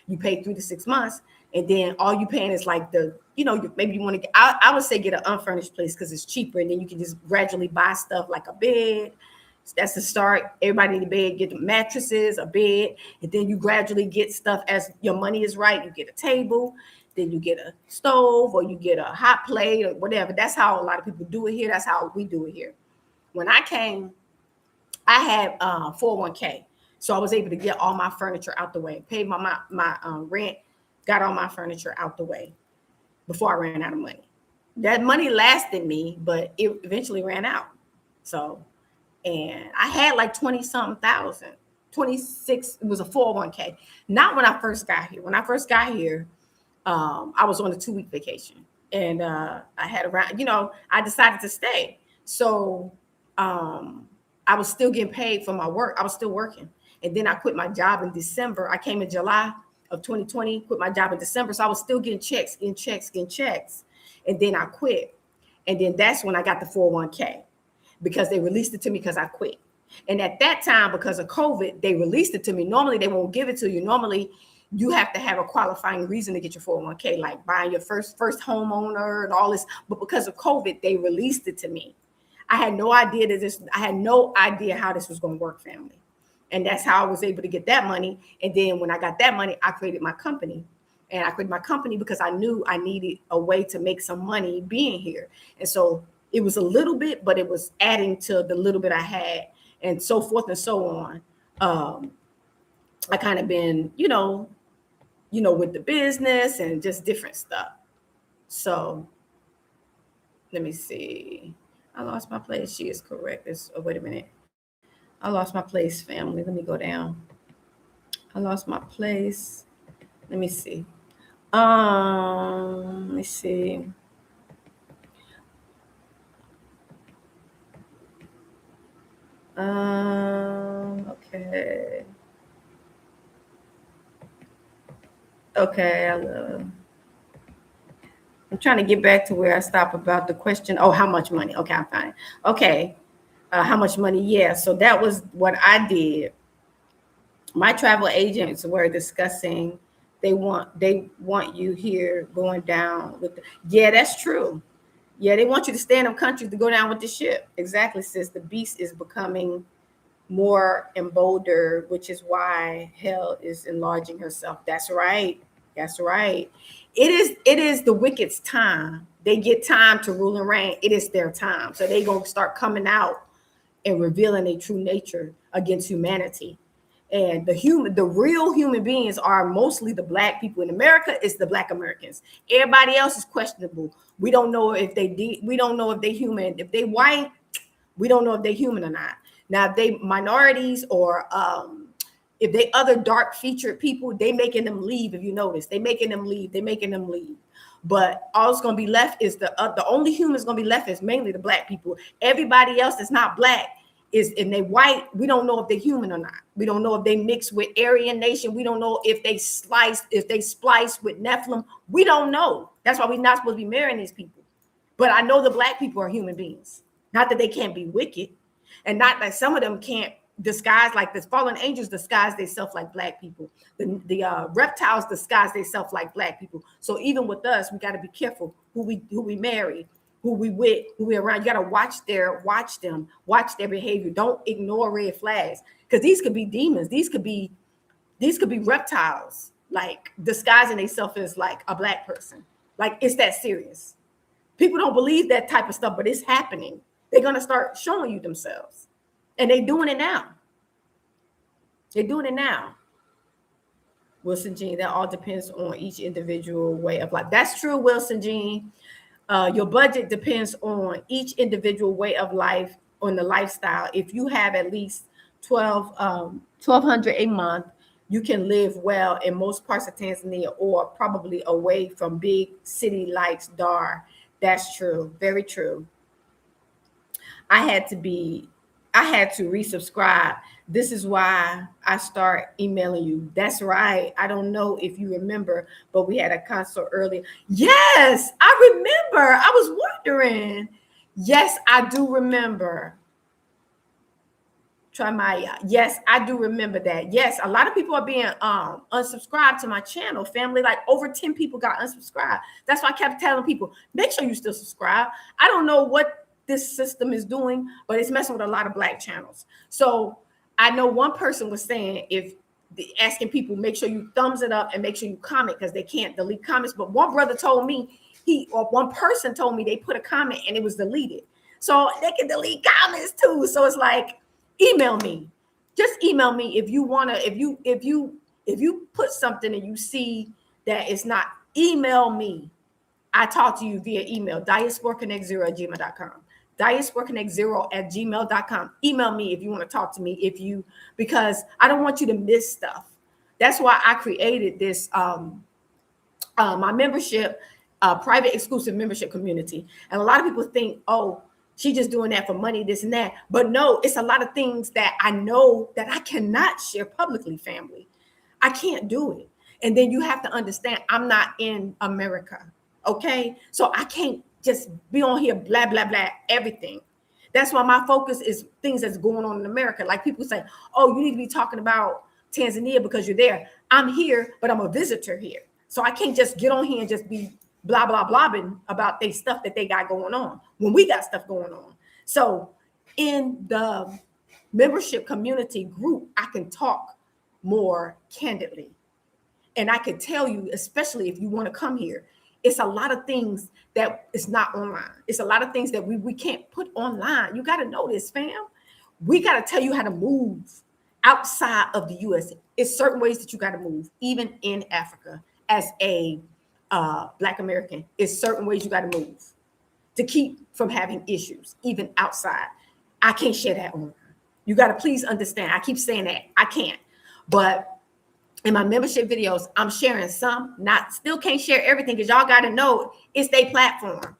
you pay 3 to 6 months, and then all you paying is like the, you know, maybe you want to get. I would say get an unfurnished place because it's cheaper, and then you can just gradually buy stuff like a bed. So that's the start. Everybody in the bed, get the mattresses, a bed, and then you gradually get stuff as your money is right. You get a table. Then you get a stove or you get a hot plate or whatever. That's how a lot of people do it here. That's how we do it here. When I came, I had 401k. So I was able to get all my furniture out the way, paid my rent, got all my furniture out the way before I ran out of money. That money lasted me, but it eventually ran out. So, and I had like 20-something thousand, 26, it was a 401k. Not when I first got here. When I first got here, I was on a 2-week vacation, and I had around, you know, I decided to stay. So I was still getting paid for my work. I was still working. And then I quit my job in December. I came in July of 2020, quit my job in December. So I was still getting checks. And then I quit. And then that's when I got the 401k because they released it to me because I quit. And at that time, because of COVID, they released it to me. Normally, they won't give it to you. Normally, you have to have a qualifying reason to get your 401k, like buying your first homeowner and all this. But because of COVID, they released it to me. I had no idea how this was going to work, family. And that's how I was able to get that money. And then when I got that money, I created my company. And I created my company because I knew I needed a way to make some money being here. And so it was a little bit, but it was adding to the little bit I had, and so forth and so on. I kind of been, you know, with the business and just different stuff. So let me see. I lost my place. She is correct. Wait a minute. I lost my place, family. Let me go down. I lost my place. Let me see. Let me see. Okay. Okay, I'm trying to get back to where I stopped about the question. Oh, how much money? Okay, I'm fine. Okay, how much money? Yeah, so that was what I did. My travel agents were discussing they want you here going down with yeah, that's true. Yeah, they want you to stay in them countries to go down with the ship. Exactly, sis. The beast is becoming more and bolder, which is why hell is enlarging herself. That's right. That's right. It is the wicked's time. They get time to rule and reign. It is their time. So they gonna start coming out and revealing their true nature against humanity. And the real human beings are mostly the black people in America. It's the black Americans. Everybody else is questionable. We don't know if we don't know if they human. If they white, we don't know if they're human or not. Now, if they minorities or if they other dark featured people, they making them leave. If you notice, they making them leave. They making them leave. But all it's gonna be left is the only humans gonna be left is mainly the black people. Everybody else that's not black is and they white. We don't know if they're human or not. We don't know if they mix with Aryan Nation. We don't know if they splice with Nephilim. We don't know. That's why we're not supposed to be marrying these people. But I know the black people are human beings. Not that they can't be wicked, and not that some of them can't disguise like the fallen angels disguise themselves like black people. The reptiles disguise themselves like black people. So even with us, we got to be careful who we marry, who we with, who we around. You got to watch them, watch their behavior. Don't ignore red flags because these could be demons. These could be reptiles like disguising themselves as like a black person. Like it's that serious. People don't believe that type of stuff, but it's happening. They're going to start showing you themselves. And they're doing it now. They're doing it now. Wilson Jean, that all depends on each individual way of life. That's true, Wilson Jean. Your budget depends on each individual way of life, on the lifestyle. If you have at least $1,200 a month, you can live well in most parts of Tanzania or probably away from big city like Dar. That's true. Very true. I had to resubscribe. This is why I start emailing you. That's right. I don't know if you remember, but we had a consult earlier. Yes, I remember. I was wondering. Yes, I do remember. Try Maya. Yes, I do remember that. Yes, a lot of people are being unsubscribed to my channel. Family, like over 10 people got unsubscribed. That's why I kept telling people, make sure you still subscribe. I don't know what this system is doing, but it's messing with a lot of black channels. So I know one person was saying asking people, make sure you thumbs it up and make sure you comment because they can't delete comments. But one brother told me one person told me they put a comment and it was deleted. So they can delete comments too. So it's like, email me. Just email me if you want to, if you put something and you see that it's not, email me. I talk to you via email, diasporaconnect0@gmail.com. diasporaconnect0@gmail.com. Email me if you want to talk to me, because I don't want you to miss stuff. That's why I created this my membership, private exclusive membership community. And a lot of people think, oh, she's just doing that for money, this and that. But no, it's a lot of things that I know that I cannot share publicly, family. I can't do it. And then you have to understand, I'm not in America. Okay. So I can't just be on here, blah, blah, blah, everything. That's why my focus is things that's going on in America. Like people say, oh, you need to be talking about Tanzania because you're there. I'm here, but I'm a visitor here. So I can't just get on here and just be blah, blah, blabbing about they stuff that they got going on when we got stuff going on. So in the membership community group, I can talk more candidly. And I can tell you, especially if you want to come here, it's a lot of things that is not online. It's a lot of things that we can't put online. You got to know this, fam. We got to tell you how to move outside of the US. It's certain ways that you got to move, even in Africa as a Black American. It's certain ways you got to move to keep from having issues, even outside. I can't share that online. You got to please understand. I keep saying that. I can't. But in my membership videos, I'm sharing some, still can't share everything because y'all got to know it's their platform.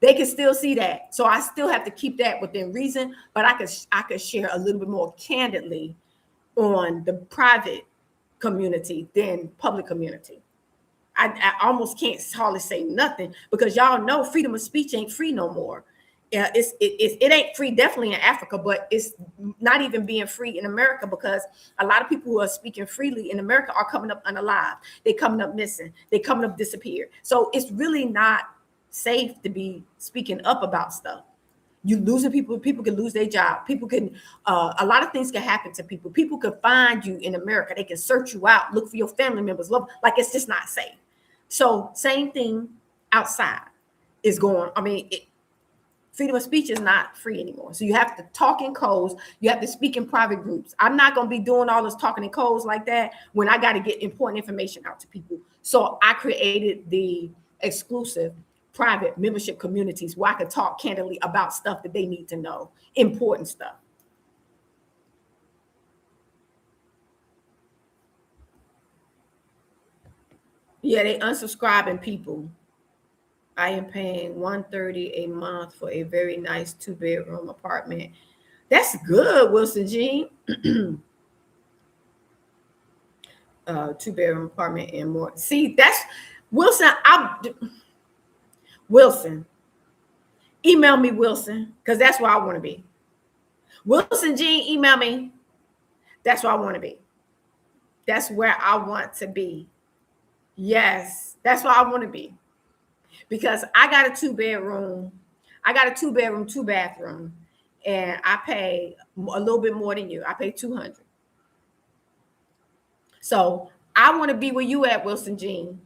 They can still see that. So I still have to keep that within reason, but I could share a little bit more candidly on the private community than public community. I almost can't hardly say nothing because y'all know freedom of speech ain't free no more. Yeah, it ain't free definitely in Africa, but it's not even being free in America, because a lot of people who are speaking freely in America are coming up unalive. They coming up missing. They coming up disappeared. So it's really not safe to be speaking up about stuff. You losing people. People can lose their job. People can a lot of things can happen to people. People can find you in America. They can search you out, look for your family members. Love, like, it's just not safe. So same thing outside is going. I mean, freedom of speech is not free anymore. So you have to talk in codes. You have to speak in private groups. I'm not going to be doing all this talking in codes like that when I got to get important information out to people. So I created the exclusive private membership communities where I could talk candidly about stuff that they need to know, important stuff. Yeah, they unsubscribing people. I am paying $130 a month for a very nice 2-bedroom apartment. That's good, Wilson Jean. 2-bedroom apartment and more. See, that's Wilson. Wilson. Email me, Wilson, because that's where I want to be. Wilson Jean, email me. That's where I want to be. That's where I want to be. Yes, that's where I want to be. Because I got a 2-bedroom. I got a 2-bedroom, 2-bathroom, and I pay a little bit more than you. I pay $200. So I want to be where you at, Wilson Jean.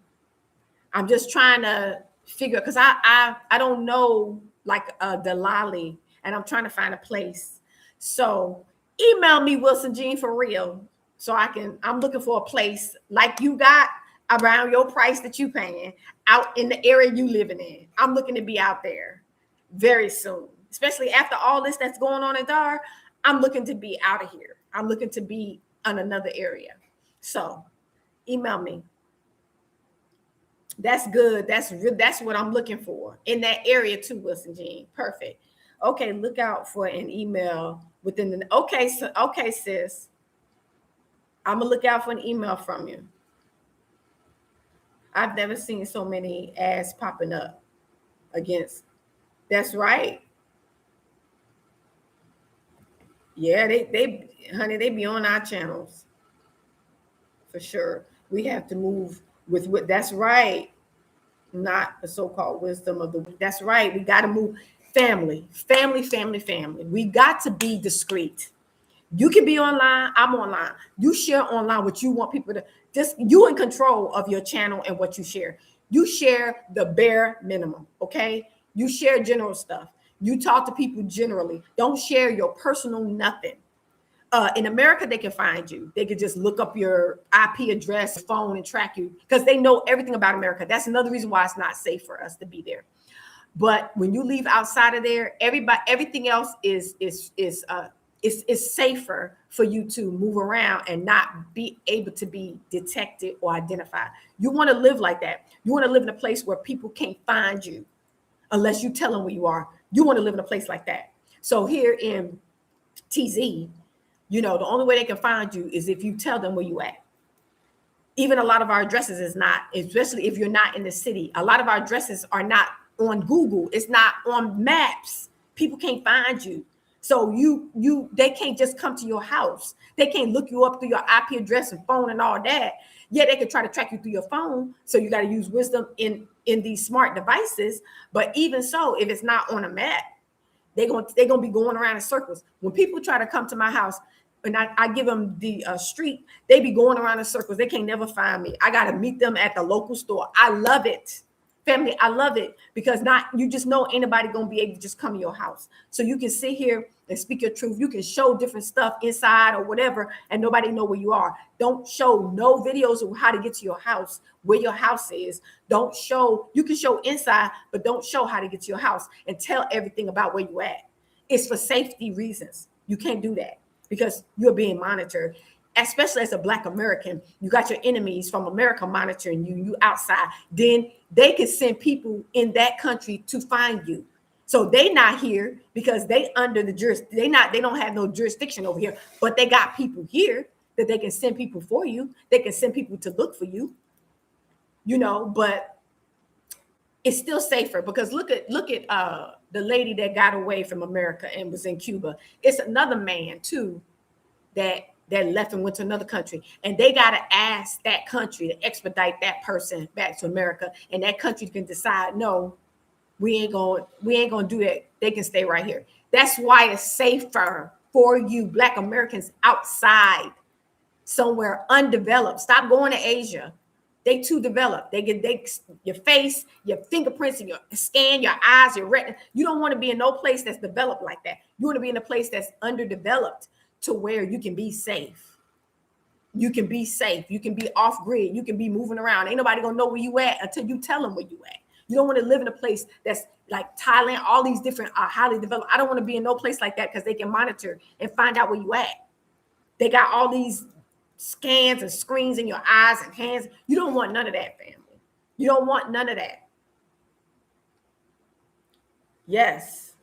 I'm just trying to figure, because I don't know like a Delali, and I'm trying to find a place. So email me, Wilson Jean, for real. So I'm looking for a place like you got around your price that you paying out in the area you living in. I'm looking to be out there very soon, especially after all this that's going on in Dar. I'm looking to be out of here. I'm looking to be in another area. So email me. That's good. That's what I'm looking for in that area too, Wilson Jean. Perfect. Okay, look out for an email within the. Okay, so okay, sis. I'm gonna look out for an email from you. I've never seen so many ads popping up against. That's right. Yeah, honey, they be on our channels for sure. We have to move with what. That's right. Not the so-called wisdom of the. That's right. We got to move. Family, family, family, family. We got to be discreet. You can be online. I'm online. You share online what you want people to. Just you in control of your channel and what you share. You share the bare minimum. Okay. You share general stuff. You talk to people generally. Don't share your personal nothing. In America, they can find you. They could just look up your IP address, phone, and track you because they know everything about America. That's another reason why it's not safe for us to be there. But when you leave outside of there, everything else is safer for you to move around and not be able to be detected or identified. You want to live like that. You want to live in a place where people can't find you unless you tell them where you are. You want to live in a place like that. So here in TZ, the only way they can find you is if you tell them where you at. Even a lot of our addresses is not, especially if you're not in the city. A lot of our addresses are not on Google. It's not on maps. People can't find you. So they can't just come to your house. They can't look you up through your IP address and phone and all that. Yeah, they can try to track you through your phone. So you got to use wisdom in these smart devices. But even so, if it's not on a map, they're gonna be going around in circles. When people try to come to my house and I give them the street, they be going around in circles. They can't never find me. I got to meet them at the local store. I love it. Family, I love it because you just know anybody going to be able to just come to your house. So you can sit here and speak your truth. You can show different stuff inside or whatever, and nobody know where you are. Don't show no videos of how to get to your house, where your house is. You can show inside, but don't show how to get to your house and tell everything about where you at. It's for safety reasons. You can't do that because you're being monitored. Especially as a Black American, you got your enemies from America monitoring you outside. Then they can send people in that country to find you. So they not here because they under the they don't have no jurisdiction over here, but they got people here that they can send people for you. They can send people to look for you, but it's still safer because look at the lady that got away from America and was in Cuba. It's another man too that left and went to another country, and they got to ask that country to expedite that person back to America, and that country can decide, no, we ain't gonna do that. They can stay right here. That's why it's safer for you Black Americans outside, somewhere undeveloped. Stop going to Asia. They too developed. They your face, your fingerprints, and your scan, your eyes, your retina. You don't want to be in no place that's developed like that. You want to be in a place that's underdeveloped to where you can be safe. You can be safe. You can be off grid. You can be moving around. Ain't nobody gonna know where you at until you tell them where you at. You don't want to live in a place that's like Thailand, all these different highly developed. I don't want to be in no place like that because they can monitor and find out where you at. They got all these scans and screens in your eyes and hands. You don't want none of that, family. You don't want none of that. Yes.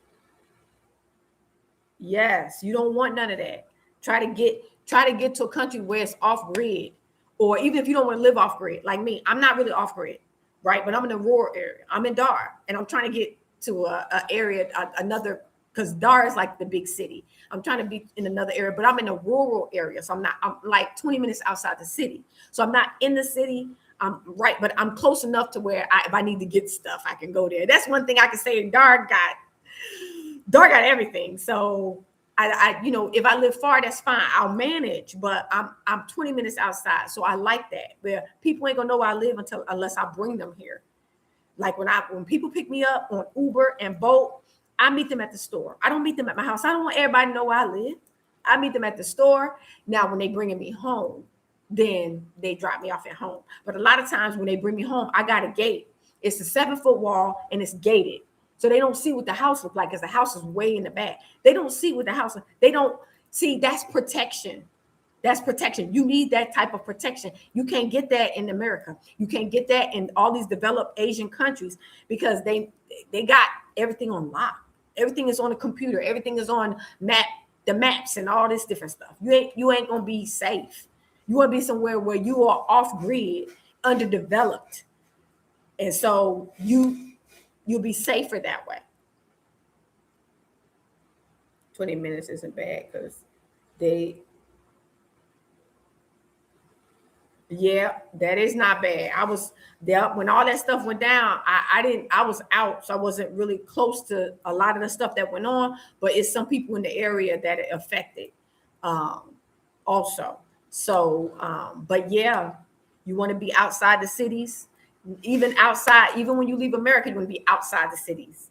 Yes, you don't want none of that. Try to get to a country where it's off grid, or even if you don't want to live off grid, like me, I'm not really off grid, right? But I'm in a rural area. I'm in Dar, and I'm trying to get to a area, another, because Dar is like the big city. I'm trying to be in another area, but I'm in a rural area, so I'm like 20 minutes outside the city. So I'm not in the city. I'm right, but I'm close enough to where if I need to get stuff, I can go there. That's one thing I can say. Dar got everything. So I if I live far, that's fine. I'll manage, but I'm 20 minutes outside. So I like that. Where people ain't gonna know where I live unless I bring them here. Like when people pick me up on Uber and Bolt, I meet them at the store. I don't meet them at my house. I don't want everybody to know where I live. I meet them at the store. Now, when they bringing me home, then they drop me off at home. But a lot of times when they bring me home, I got a gate. It's a 7-foot wall and it's gated. So they don't see what the house looks like because the house is way in the back. They don't see what the house, they don't see. That's protection. That's protection. You need that type of protection. You can't get that in America. You can't get that in all these developed Asian countries because they got everything on lock. Everything is on a computer. Everything is on the maps and all this different stuff. You ain't gonna be safe. You want to be somewhere where you are off grid, underdeveloped, and so you'll be safer that way. 20 minutes isn't bad because yeah, that is not bad. I was there when all that stuff went down. I was out, so I wasn't really close to a lot of the stuff that went on. But it's some people in the area that it affected, also. So, but yeah, you want to be outside the cities, even outside. Even when you leave America, you want to be outside the cities.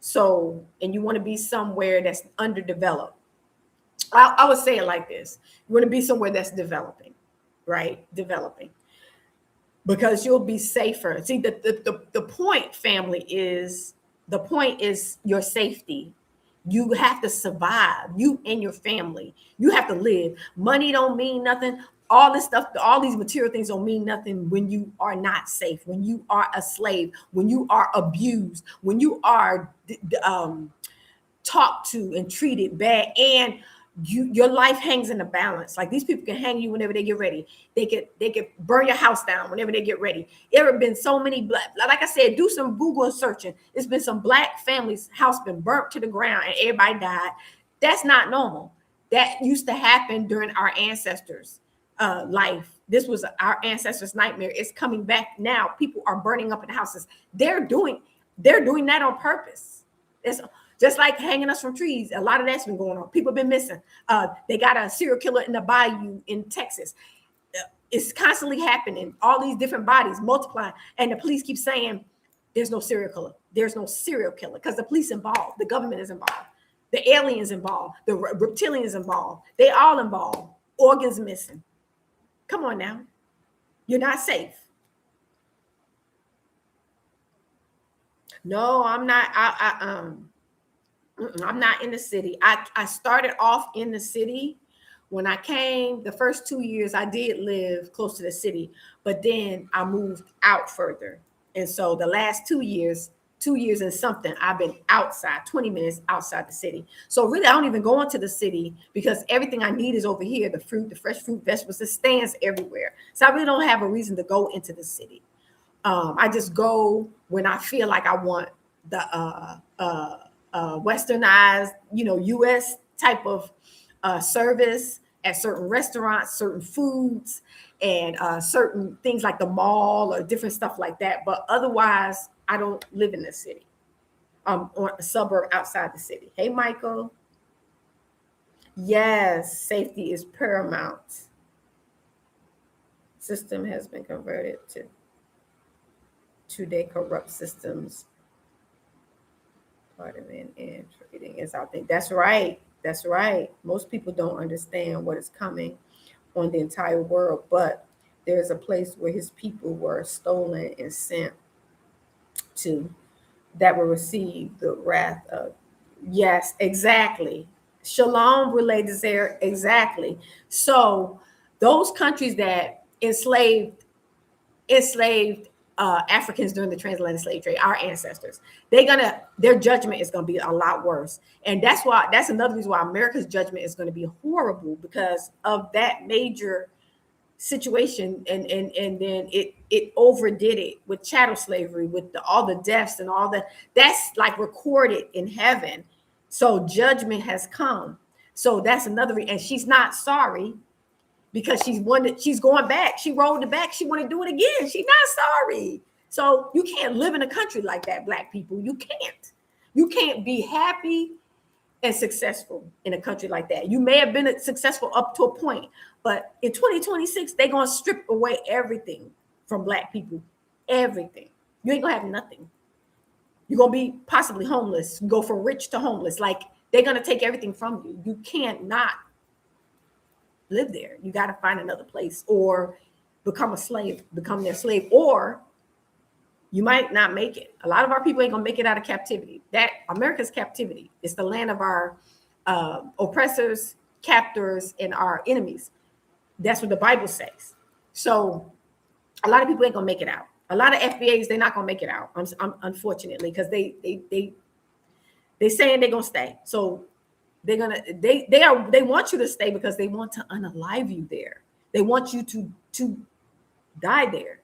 So, and you want to be somewhere that's underdeveloped. I would say it like this: you want to be somewhere that's developing. Right? Developing, because you'll be safer. See, the point, family, is your safety. You have to survive. You and your family. You have to live. Money don't mean nothing. All this stuff, all these material things don't mean nothing when you are not safe, when you are a slave, when you are abused, when you are talked to and treated bad, and your life hangs in the balance. Like, these people can hang you whenever they get ready. They could burn your house down whenever they get ready. There have been so many black, like I said, do some Google searching. It's been some black families' house been burnt to the ground and everybody died. That's not normal. That used to happen during our ancestors' life. This was our ancestors' nightmare. It's coming back now. People are burning up in houses. They're doing that on purpose. It's just like hanging us from trees. A lot of that's been going on. People have been missing. They got a serial killer in the bayou in Texas. It's constantly happening. All these different bodies multiplying. And the police keep saying, there's no serial killer. There's no serial killer, because the police involved. The government is involved. The aliens involved. The reptilians involved. They all involved. Organs missing. Come on now. You're not safe. No, I'm not. I'm not in the city. I started off in the city. When I came, the first 2 years, I did live close to the city, but then I moved out further. And so the last 2 years and something, I've been outside, 20 minutes outside the city. So really, I don't even go into the city because everything I need is over here. The fruit, the fresh fruit, vegetables, it stands everywhere. So I really don't have a reason to go into the city. I just go when I feel like I want the westernized, U.S. type of service at certain restaurants, certain foods, and certain things like the mall or different stuff like that. But otherwise, I don't live in the city. Or a suburb outside the city. Hey, Michael. Yes, safety is paramount. System has been converted to today corrupt systems. Parliament and trading is out there. That's right. That's right. Most people don't understand what is coming on the entire world, but there's a place where his people were stolen and sent to that will receive the wrath of. Yes, exactly. Shalom, relay desire. Exactly. So those countries that enslaved Africans during the transatlantic slave trade, our ancestors, their judgment is gonna be a lot worse. And that's another reason why America's judgment is going to be horrible, because of that major situation. And then it overdid it with chattel slavery, with all the deaths and all that's like recorded in heaven. So judgment has come. So that's another and she's not sorry, because she's going back. She rolled it back. She want to do it again. She's not sorry. So you can't live in a country like that, Black people. You can't be happy and successful in a country like that. You may have been successful up to a point, but in 2026, they're going to strip away everything from Black people. Everything. You ain't going to have nothing. You're going to be possibly homeless, go from rich to homeless. Like, they're going to take everything from you. You can't not live there. You got to find another place, or become their slave, or you might not make it. A lot of our people ain't gonna make it out of captivity. That America's captivity is the land of our oppressors, captors, and our enemies. That's what the Bible says. So a lot of people ain't gonna make it out. A lot of FBAs, they're not gonna make it out, unfortunately, because they saying they're gonna stay. So they want you to stay because they want to unalive you there. They want you to die there.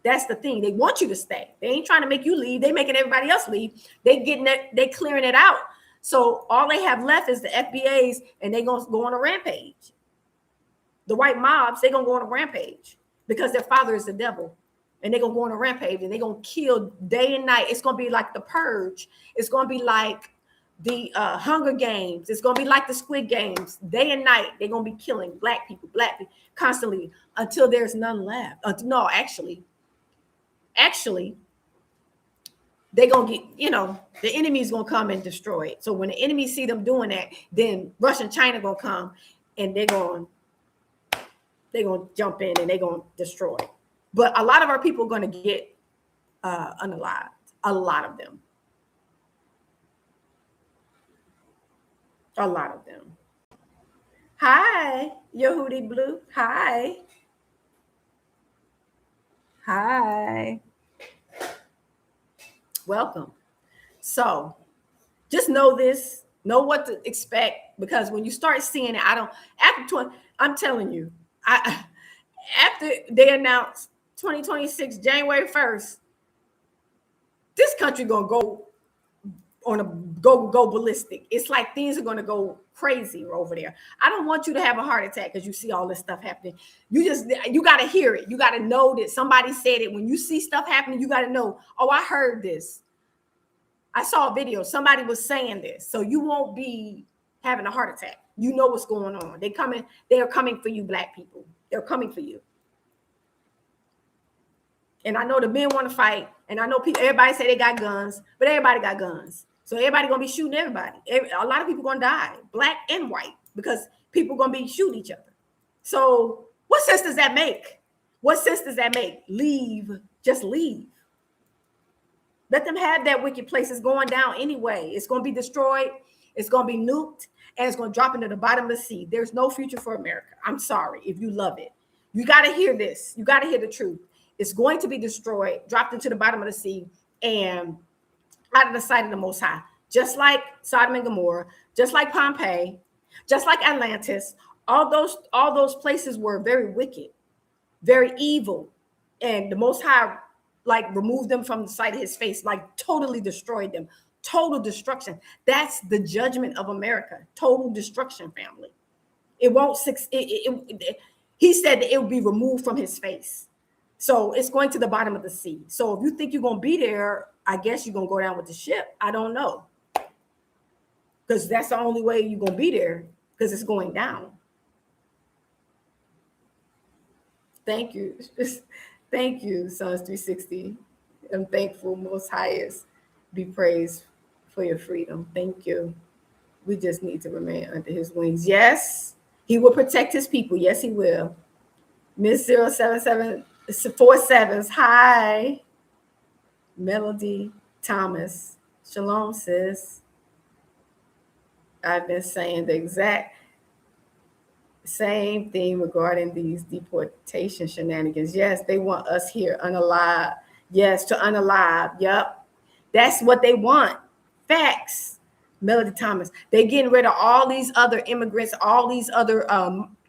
That's the thing. They want you to stay. They ain't trying to make you leave. They making everybody else leave. They clearing it out. So all they have left is the FBAs, and they gonna go on a rampage. The white mobs, they gonna go on a rampage because their father is the devil, and they're gonna go on a rampage, and they're gonna kill day and night. It's gonna be like the Purge. It's gonna be like the Hunger Games. It's gonna be like the Squid Games. Day and night, they're gonna be killing black people constantly until there's none left. No, actually, they're gonna get, the enemy's gonna come and destroy it. So when the enemy see them doing that, then Russia and China gonna come, and they're gonna jump in, and they're gonna destroy it. But a lot of our people are gonna get unalived. A lot of them. A lot of them. Hi, Yehudi Blue. Hi. Welcome. So just know this, know what to expect, because when you start seeing it, I'm telling you, after they announced 2026, January 1st, this country gonna go ballistic. It's like things are gonna go crazy over there. I don't want you to have a heart attack because you see all this stuff happening. You got to hear it. You got to know that somebody said it. When you see stuff happening, you got to know, oh, I heard this. I saw a video. Somebody was saying this. So you won't be having a heart attack. You know what's going on. They are coming for you, Black people. They're coming for you. And I know the men want to fight. And I know everybody say they got guns, but everybody got guns. So everybody gonna be shooting everybody. A lot of people gonna die, Black and white, because people gonna be shooting each other. So what sense does that make? What sense does that make? Leave. Just leave. Let them have that wicked place. It's going down anyway. It's gonna be destroyed. It's gonna be nuked, and it's gonna drop into the bottom of the sea. There's no future for America. I'm sorry if you love it. You gotta hear this. You gotta hear the truth. It's going to be destroyed, dropped into the bottom of the sea, and out of the sight of the Most High. Just like Sodom and Gomorrah, just like Pompeii, just like Atlantis. All those places were very wicked, very evil, and the Most High like removed them from the sight of his face, like totally destroyed them. Total destruction. That's the judgment of America. Total destruction, family. It won't. He said that it will be removed from his face. So it's going to the bottom of the sea. So if you think you're going to be there, I guess you're going to go down with the ship. I don't know. Because that's the only way you're going to be there, because it's going down. Thank you. Thank you, Psalms 360. I'm thankful, Most Highest. Be praised for your freedom. Thank you. We just need to remain under his wings. Yes, he will protect his people. Yes, he will. Miss 07747's hi. Melody Thomas. Shalom, sis. I've been saying the exact same thing regarding these deportation shenanigans. Yes, they want us here unalive. Yes, to unalive. Yep. That's what they want. Facts. Melody Thomas. They're getting rid of all these other immigrants, all these other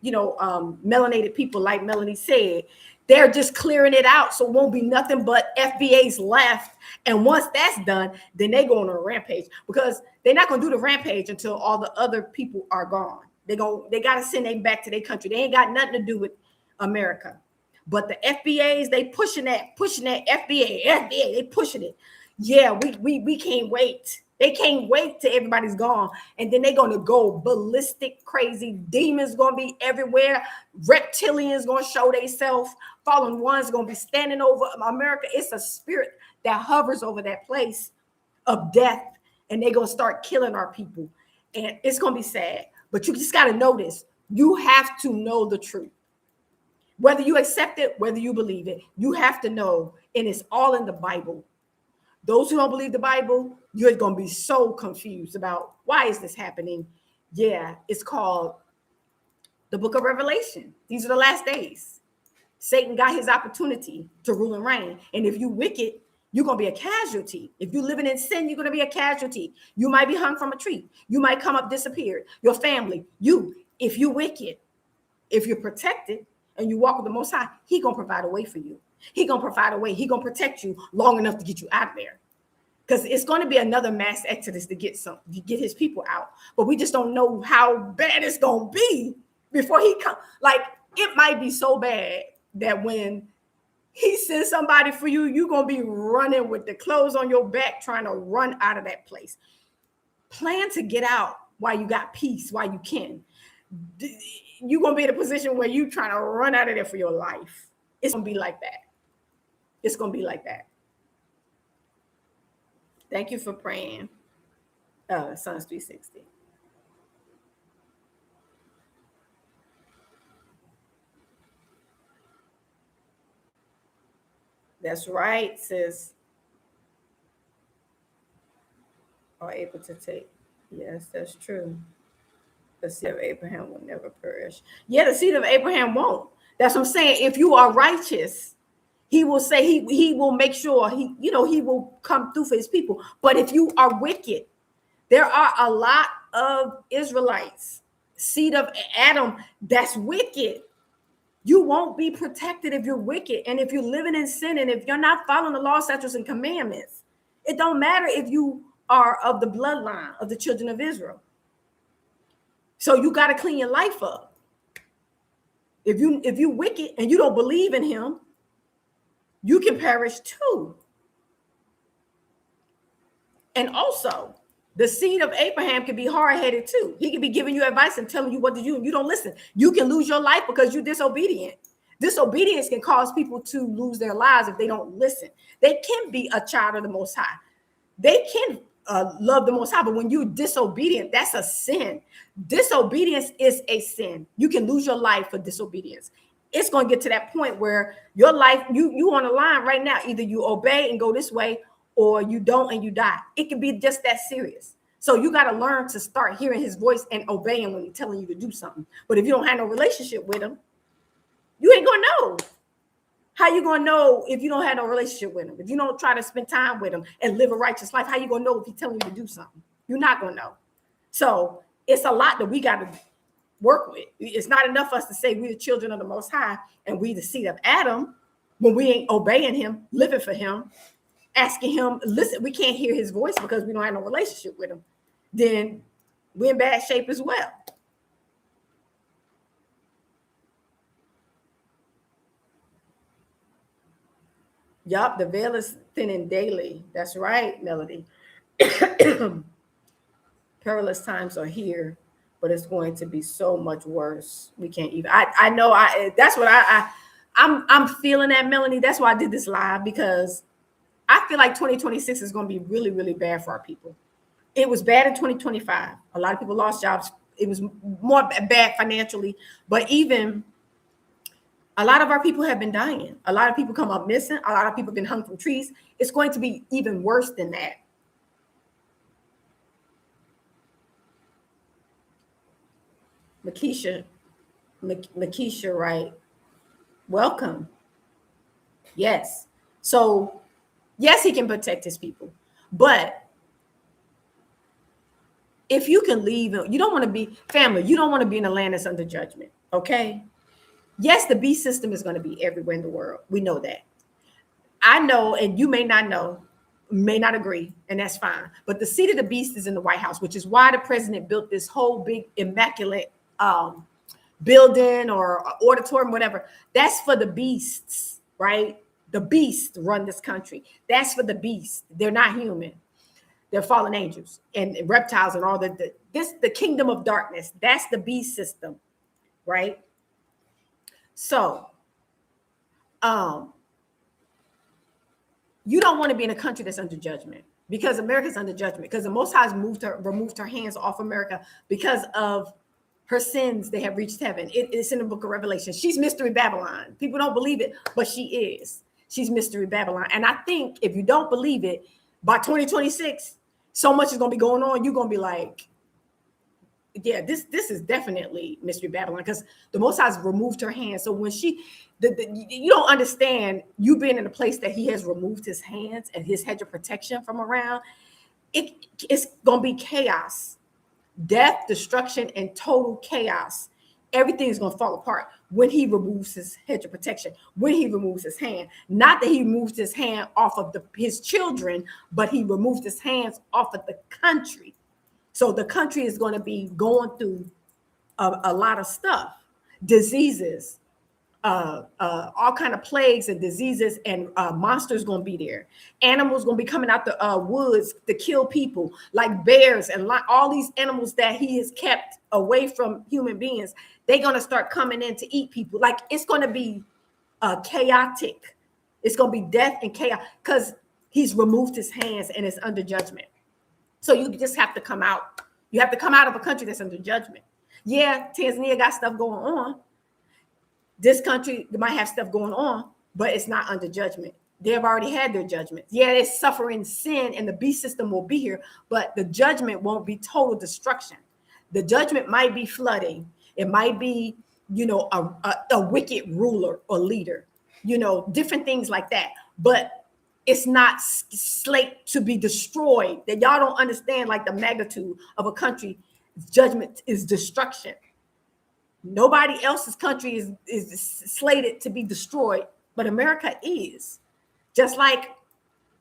melanated people, like Melanie said. They're just clearing it out, so it won't be nothing but FBA's left. And once that's done, then they go on a rampage, because they're not gonna do the rampage until all the other people are gone. They gotta send them back to their country. They ain't got nothing to do with America. But the FBAs, they pushing that FBA, they pushing it. Yeah, we can't wait. They can't wait till everybody's gone. And then they're going to go ballistic, crazy. Demons going to be everywhere. Reptilians going to show themselves. Fallen ones going to be standing over America. It's a spirit that hovers over that place of death. And they're going to start killing our people. And it's going to be sad. But you just got to know this. You have to know the truth. Whether you accept it, whether you believe it, you have to know. And it's all in the Bible. Those who don't believe the Bible, you're going to be so confused about why is this happening. Yeah, it's called the book of Revelation. These are the last days. Satan got his opportunity to rule and reign. And if you wicked, you're going to be a casualty. If you're living in sin, you're going to be a casualty. You might be hung from a tree. You might come up disappeared. Your family, if you're wicked, if you're protected and you walk with the Most High, he going to provide a way for you. He going to provide a way. He going to protect you long enough to get you out of there. Because it's going to be another mass exodus to get his people out. But we just don't know how bad it's going to be before he comes. Like, it might be so bad that when he sends somebody for you, you're going to be running with the clothes on your back, trying to run out of that place. Plan to get out while you got peace, while you can. You're going to be in a position where you're trying to run out of there for your life. It's going to be like that. It's going to be like that. Thank you for praying. Psalms 360. That's right, sis. Are able to take. Yes, that's true. The seed of Abraham will never perish. Yeah, the seed of Abraham won't. That's what I'm saying. If you are righteous, he will say he will make sure he will come through for his people. But if you are wicked, there are a lot of Israelites, seed of Adam, that's wicked. You won't be protected if you're wicked. And if you're living in sin, and if you're not following the law, statutes, and commandments, it don't matter if you are of the bloodline of the children of Israel. So you got to clean your life up. If you wicked and you don't believe in him, you can perish too. And also, the seed of Abraham can be hard-headed too. He can be giving you advice and telling you what to do, and you don't listen. You can lose your life because you're disobedient. Disobedience can cause people to lose their lives if they don't listen. They can be a child of the Most High. They can love the Most High, but when you're disobedient, that's a sin. Disobedience is a sin. You can lose your life for disobedience. It's going to get to that point where your life, you on the line right now. Either you obey and go this way, or you don't and you die. It can be just that serious. So you got to learn to start hearing his voice and obeying when he's telling you to do something. But if you don't have no relationship with him, you ain't going to know. How you going to know if you don't have no relationship with him? If you don't try to spend time with him and live a righteous life, how you going to know if he's telling you to do something? You're not going to know. So it's a lot that we got to work with. It's not enough for us to say we're the children of the Most High and we the seed of Adam. when we ain't obeying him, living for him, asking him, listen, we can't hear his voice because we don't have no relationship with him, then we're in bad shape as well. Yup, the veil is thinning daily. That's right, Melody. Perilous times are here, but it's going to be so much worse. We can't even. I know. That's what I'm feeling that, Melanie. That's why I did this live, because I feel like 2026 is going to be really, really bad for our people. It was bad in 2025. A lot of people lost jobs. It was more bad financially, but even a lot of our people have been dying. A lot of people come up missing. A lot of people have been hung from trees. It's going to be even worse than that. Makisha, right? Welcome. Yes. So, yes, he can protect his people, but if you can leave, you don't want to be family. You don't want to be in a land that's under judgment. Okay. Yes, the beast system is going to be everywhere in the world. We know that. I know, and you may not know, may not agree, and that's fine. But the seat of the beast is in the White House, which is why the president built this whole big immaculate building or auditorium, whatever. That's for the beasts, right? The beasts run this country. That's for the beasts. They're not human. They're fallen angels and reptiles and all the kingdom of darkness. That's the beast system, right? So, you don't want to be in a country that's under judgment, because America's under judgment, because the Most High has removed her hands off America because of her sins. They have reached heaven. It's in the book of Revelation. She's Mystery Babylon. People don't believe it, but she is. She's Mystery Babylon. And I think if you don't believe it, by 2026, so much is going to be going on. You're going to be like, yeah, this is definitely Mystery Babylon, because the Most High has removed her hands. So when you don't understand, you being in a place that he has removed his hands and his hedge of protection from around, it's going to be chaos, death, destruction, and total chaos. Everything is going to fall apart when he removes his hedge of protection, when he removes his hand. Not that he removes his hand off of his children, but he removes his hands off of the country. So the country is going to be going through a lot of stuff, diseases, all kind of plagues and diseases, and monsters going to be there. Animals going to be coming out the woods to kill people, like bears and all these animals that he has kept away from human beings. They're going to start coming in to eat people. Like, it's going to be chaotic. It's going to be death and chaos, because he's removed his hands and it's under judgment. So you just have to come out. You have to come out of a country that's under judgment. Yeah, Tanzania got stuff going on. This country might have stuff going on, but it's not under judgment. They've already had their judgment. Yeah, they're suffering sin, and the beast system will be here, but the judgment won't be total destruction. The judgment might be flooding. It might be, a wicked ruler or leader, different things like that. But it's not slate to be destroyed. That y'all don't understand, like, the magnitude of a country. Judgment is destruction. Nobody else's country is slated to be destroyed, but America is. Just like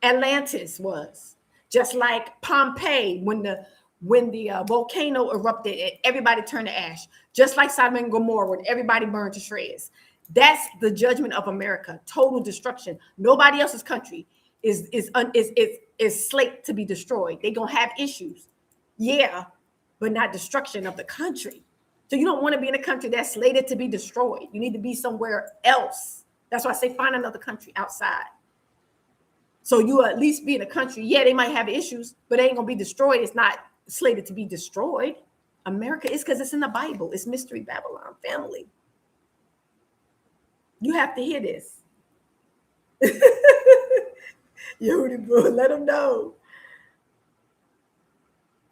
Atlantis was, just like Pompeii, when the volcano erupted and everybody turned to ash, just like Sodom and Gomorrah, when everybody burned to shreds. That's the judgment of America, total destruction. Nobody else's country is slated to be destroyed. They're gonna have issues, yeah, but not destruction of the country. So you don't want to be in a country that's slated to be destroyed. You need to be somewhere else. That's why I say find another country outside. So you at least be in a country, yeah, they might have issues, but they ain't gonna be destroyed. It's not slated to be destroyed. America is, because it's in the Bible. It's Mystery Babylon, family. You have to hear this. Yehudi, let them know.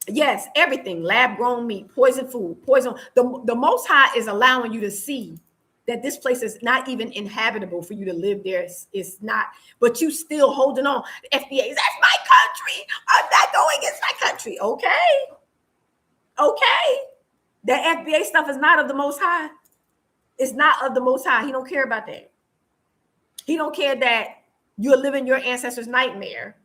Yes, everything, lab grown meat, poison food, poison. The Most High is allowing you to see that this place is not even inhabitable for you to live there. It's not, but you still holding on. The FDA is, that's my country. I'm not going against my country. Okay. That FBA stuff is not of the Most High. It's not of the Most High. He don't care about that. He don't care that you're living your ancestors' nightmare.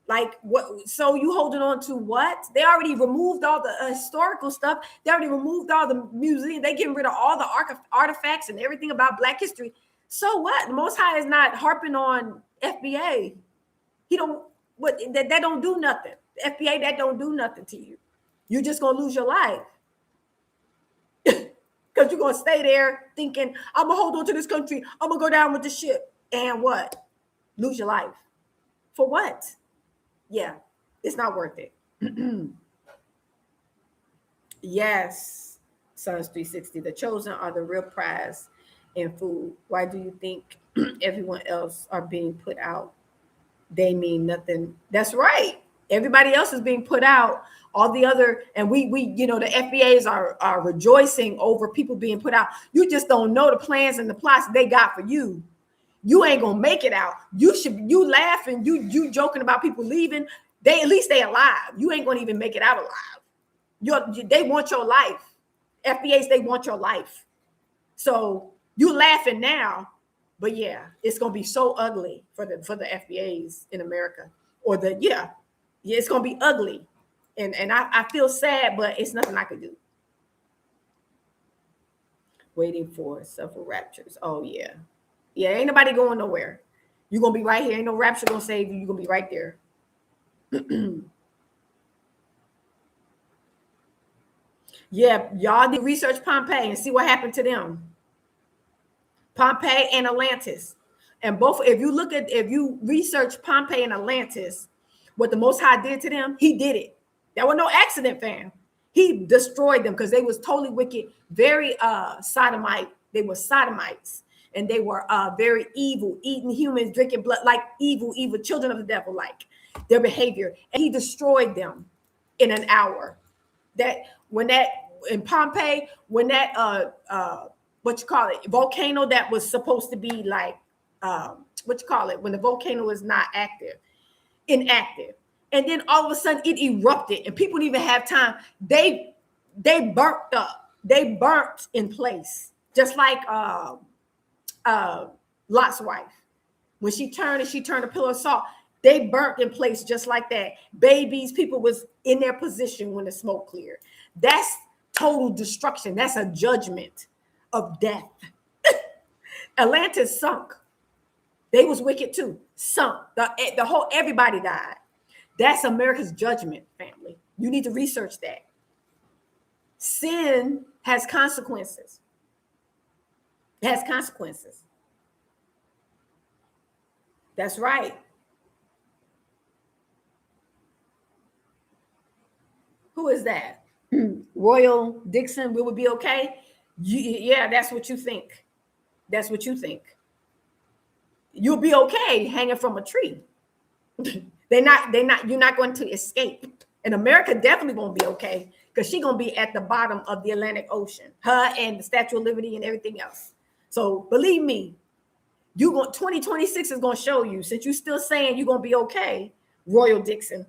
Like what? So you holding on to what? They already removed all the historical stuff. They already removed all the museum. They getting rid of all the artifacts and everything about Black history. So what? The Most High is not harping on FBA. He don't. What? That don't do nothing. The FBA, that don't do nothing to you. You're just gonna lose your life because you're gonna stay there thinking, I'm gonna hold on to this country. I'm gonna go down with the ship, and what? Lose your life for what? Yeah, it's not worth it. Yes, Sons 360. The chosen are the real prize in food. Why do you think everyone else are being put out? They mean nothing. That's right. Everybody else is being put out. All the other, and we the FBAs are rejoicing over people being put out. You just don't know the plans and the plots they got for you. You ain't gonna make it out. You laughing, you joking about people leaving. At least they alive. You ain't gonna even make it out alive. They want your life. FBAs, they want your life. So you laughing now, but yeah, it's gonna be so ugly for the FBAs in America. It's gonna be ugly. And I feel sad, but it's nothing I could do. Waiting for several raptures. Oh yeah. Yeah, ain't nobody going nowhere. You're going to be right here. Ain't no rapture going to save you. You're going to be right there. Yeah, y'all need to research Pompeii and see what happened to them. Pompeii and Atlantis. And both, if you research Pompeii and Atlantis, what the Most High did to them, he did it. That was no accident, fam. He destroyed them because they was totally wicked, very sodomite. They were sodomites. And they were very evil, eating humans, drinking blood, like evil children of the devil, like their behavior. And he destroyed them in an hour. In Pompeii, when that volcano that was supposed to be like when the volcano is not inactive, and then all of a sudden it erupted, and people didn't even have time. They burnt up. They burnt in place, just like Lot's wife, when she turned a pillar of salt, they burnt in place just like that. Babies, people was in their position when the smoke cleared. That's total destruction. That's a judgment of death. Atlantis sunk. They was wicked too. Sunk. The whole everybody died. That's America's judgment, family. You need to research that. Sin has consequences. It has consequences. That's right. Who is that? Royal Dixon, we would be okay? Yeah, that's what you think. That's what you think. You'll be okay hanging from a tree. You're not going to escape. And America definitely won't be okay because she's going to be at the bottom of the Atlantic Ocean. Her and the Statue of Liberty and everything else. So believe me, 2026 is going to show you, since you're still saying you're going to be okay, Royal Dixon.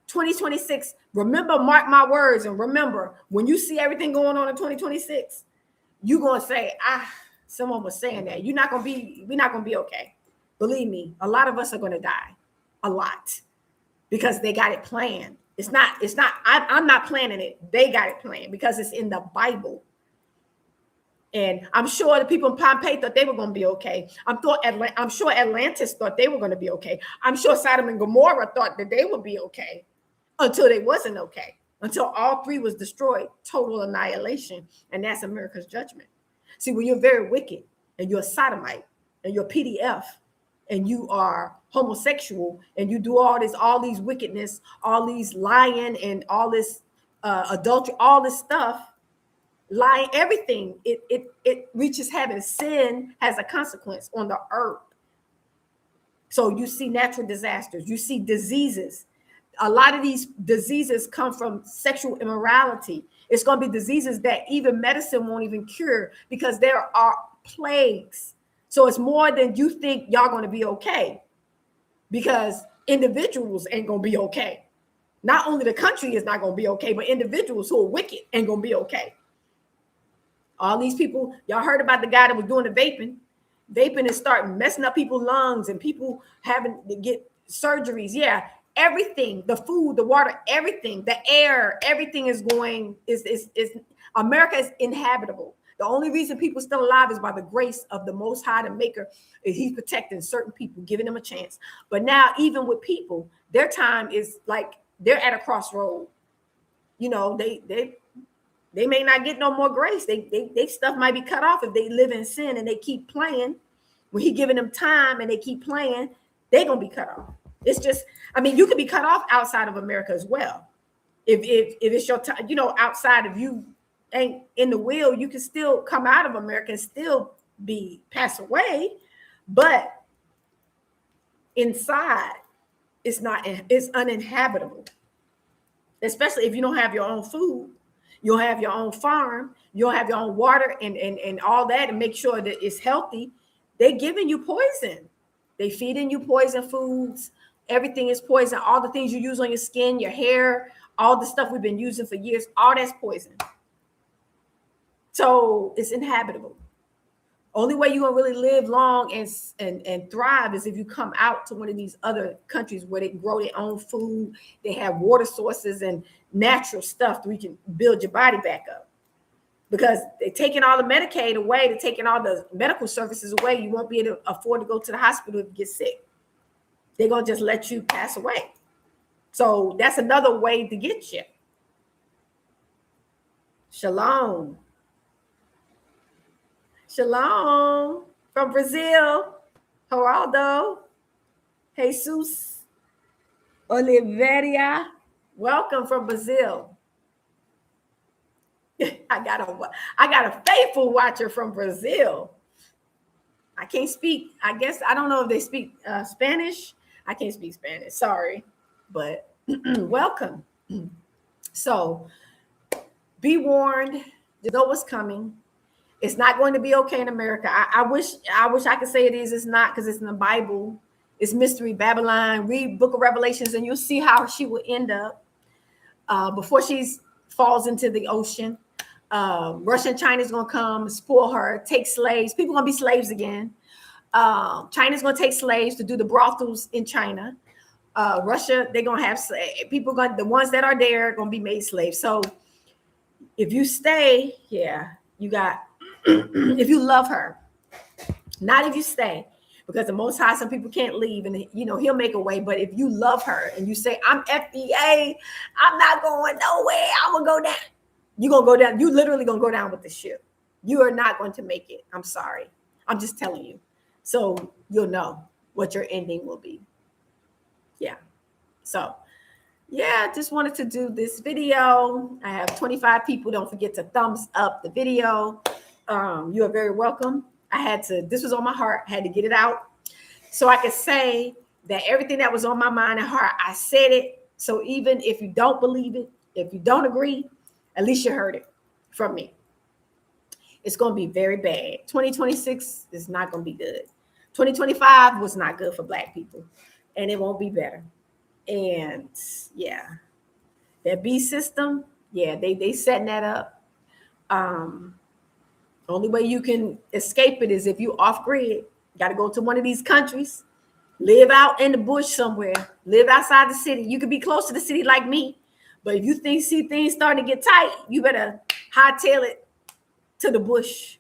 2026, remember, mark my words, and remember, when you see everything going on in 2026, you're going to say, someone was saying that. We're not going to be okay. Believe me, a lot of us are going to die. A lot. Because they got it planned. I'm not planning it. They got it planned because it's in the Bible. And I'm sure the people in Pompeii thought they were going to be okay. I'm sure Atlantis thought they were going to be okay. I'm sure Sodom and Gomorrah thought that they would be okay until they wasn't okay. Until all three was destroyed, total annihilation. And that's America's judgment. See, when you're very wicked and you're a sodomite and you're PDF and you are homosexual and you do all these wickedness, all these lying and all this adultery, all this stuff, lying, everything, it reaches heaven. Sin has a consequence on the earth. So you see natural disasters, you see diseases. A lot of these diseases come from sexual immorality. It's going to be diseases that even medicine won't even cure because there are plagues. So it's more than you think y'all going to be okay, because individuals ain't going to be okay. Not only the country is not going to be okay, but individuals who are wicked ain't going to be okay. All these people, y'all heard about the guy that was doing the vaping. Vaping is starting messing up people's lungs and people having to get surgeries. Yeah, everything, the food, the water, everything, the air, everything is going, is America is inhabitable. The only reason people still alive is by the grace of the Most High, the Maker. Is He's protecting certain people, giving them a chance. But now, even with people, their time is like they're at a crossroad. You know, they may not get no more grace. They stuff might be cut off if they live in sin and they keep playing. When He giving them time and they keep playing, they're gonna be cut off. It's just, I mean, you could be cut off outside of America as well. If it's your time, you know, outside of you ain't in the will, you can still come out of America and still be pass away, but inside it's uninhabitable. Especially if you don't have your own food, you'll have your own farm, you'll have your own water and all that, and make sure that it's healthy. They're giving you poison. They feeding you poison foods. Everything is poison. All the things you use on your skin, your hair, all the stuff we've been using for years, all that's poison. So it's inhabitable. Only way you're gonna really live long and thrive is if you come out to one of these other countries where they grow their own food, they have water sources and natural stuff that we can build your body back up. Because they're taking all the Medicaid away, they're taking all the medical services away. You won't be able to afford to go to the hospital if you get sick. They're gonna just let you pass away. So that's another way to get you. Shalom. Shalom from Brazil. Geraldo. Jesus. Oliveira. Welcome from Brazil. I got a faithful watcher from Brazil. I can't speak. I guess I don't know if they speak Spanish. I can't speak Spanish. Sorry, but welcome. So be warned. You know what's coming. It's not going to be okay in America. I wish I could say it is. It's not, because it's in the Bible. It's Mystery Babylon. Read Book of Revelations, and you'll see how she will end up before she falls into the ocean. Russia and China is going to come, spoil her, take slaves. People are going to be slaves again. China's going to take slaves to do the brothels in China. Russia, they're going to have people. The ones that are there are going to be made slaves. So if you stay, yeah, you got. If you love her, not if you stay, because the Most High, some people can't leave, and you know He'll make a way. But if you love her and you say, "I'm FBA, I'm not going nowhere. I'm gonna go down," you're gonna go down. You literally gonna go down with the ship. You are not going to make it. I'm sorry. I'm just telling you, so you'll know what your ending will be. Yeah. So. Yeah, just wanted to do this video. I have 25 people. Don't forget to thumbs up the video. You are very welcome. This was on my heart. I had to get it out so I could say that everything that was on my mind and heart, I said it. So even if you don't believe it, if you don't agree, at least you heard it from me. It's going to be very bad. 2026 is not going to be good. 2025 was not good for Black people, and it won't be better. And yeah, that B system, yeah, they setting that up. Only way you can escape it is if you off grid. Got to go to one of these countries, live out in the bush somewhere, live outside the city. You could be close to the city like me, but if you see things starting to get tight, you better hightail it to the bush.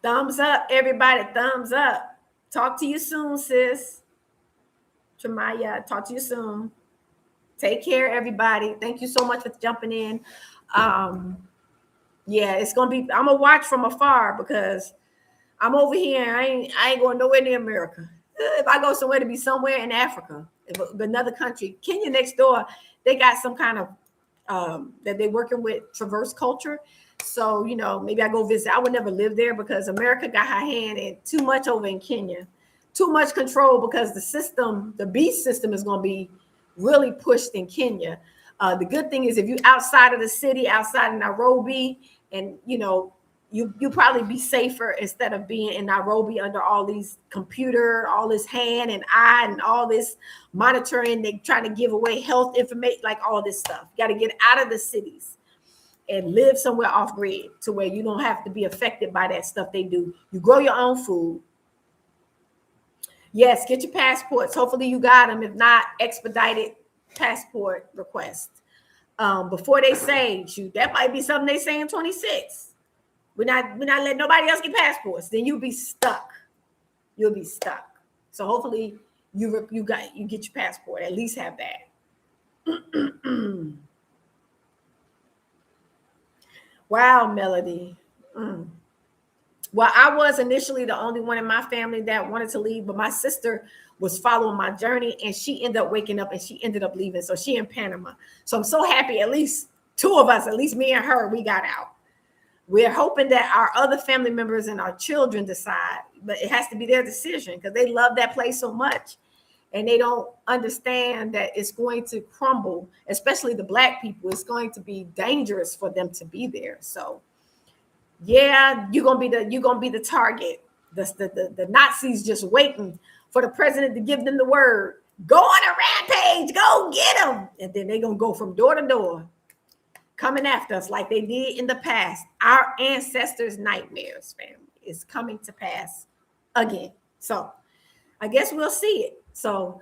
Thumbs up, everybody. Thumbs up. Talk to you soon, sis. Tremaya, talk to you soon. Take care, everybody. Thank you so much for jumping in. Yeah, it's gonna be. I'm gonna watch from afar because I'm over here. I ain't going nowhere near America. If I go somewhere, to be somewhere in Africa, another country, Kenya next door, they got some kind of that they're working with Traverse Culture. So, you know, maybe I go visit. I would never live there because America got her hand in too much over in Kenya, too much control, because the system, the beast system, is going to be really pushed in Kenya. The good thing is if you're outside of the city, outside of Nairobi, and, you know, you probably be safer instead of being in Nairobi under all these computer, all this hand and eye and all this monitoring. They trying to give away health information, like all this stuff. You got to get out of the cities. and live somewhere off grid to where you don't have to be affected by that stuff they do. You grow your own food. Yes, get your passports. Hopefully you got them. If not, expedited passport request. Before they say, shoot, that might be something they say in 26. We're not letting nobody else get passports. Then you'll be stuck. You'll be stuck. So hopefully you get your passport. At least have that. Wow, Melody. Well, I was initially the only one in my family that wanted to leave, but my sister was following my journey and she ended up waking up and she ended up leaving. So she in Panama. So I'm so happy, at least two of us, at least me and her, we got out. We're hoping that our other family members and our children decide, but it has to be their decision because they love that place so much. And they don't understand that it's going to crumble, especially the Black people. It's going to be dangerous for them to be there. So yeah, you're gonna be the target. The Nazis just waiting for the president to give them the word. Go on a rampage, go get them. And then they're gonna go from door to door, coming after us like they did in the past. Our ancestors' nightmares, family, is coming to pass again. So I guess we'll see it. So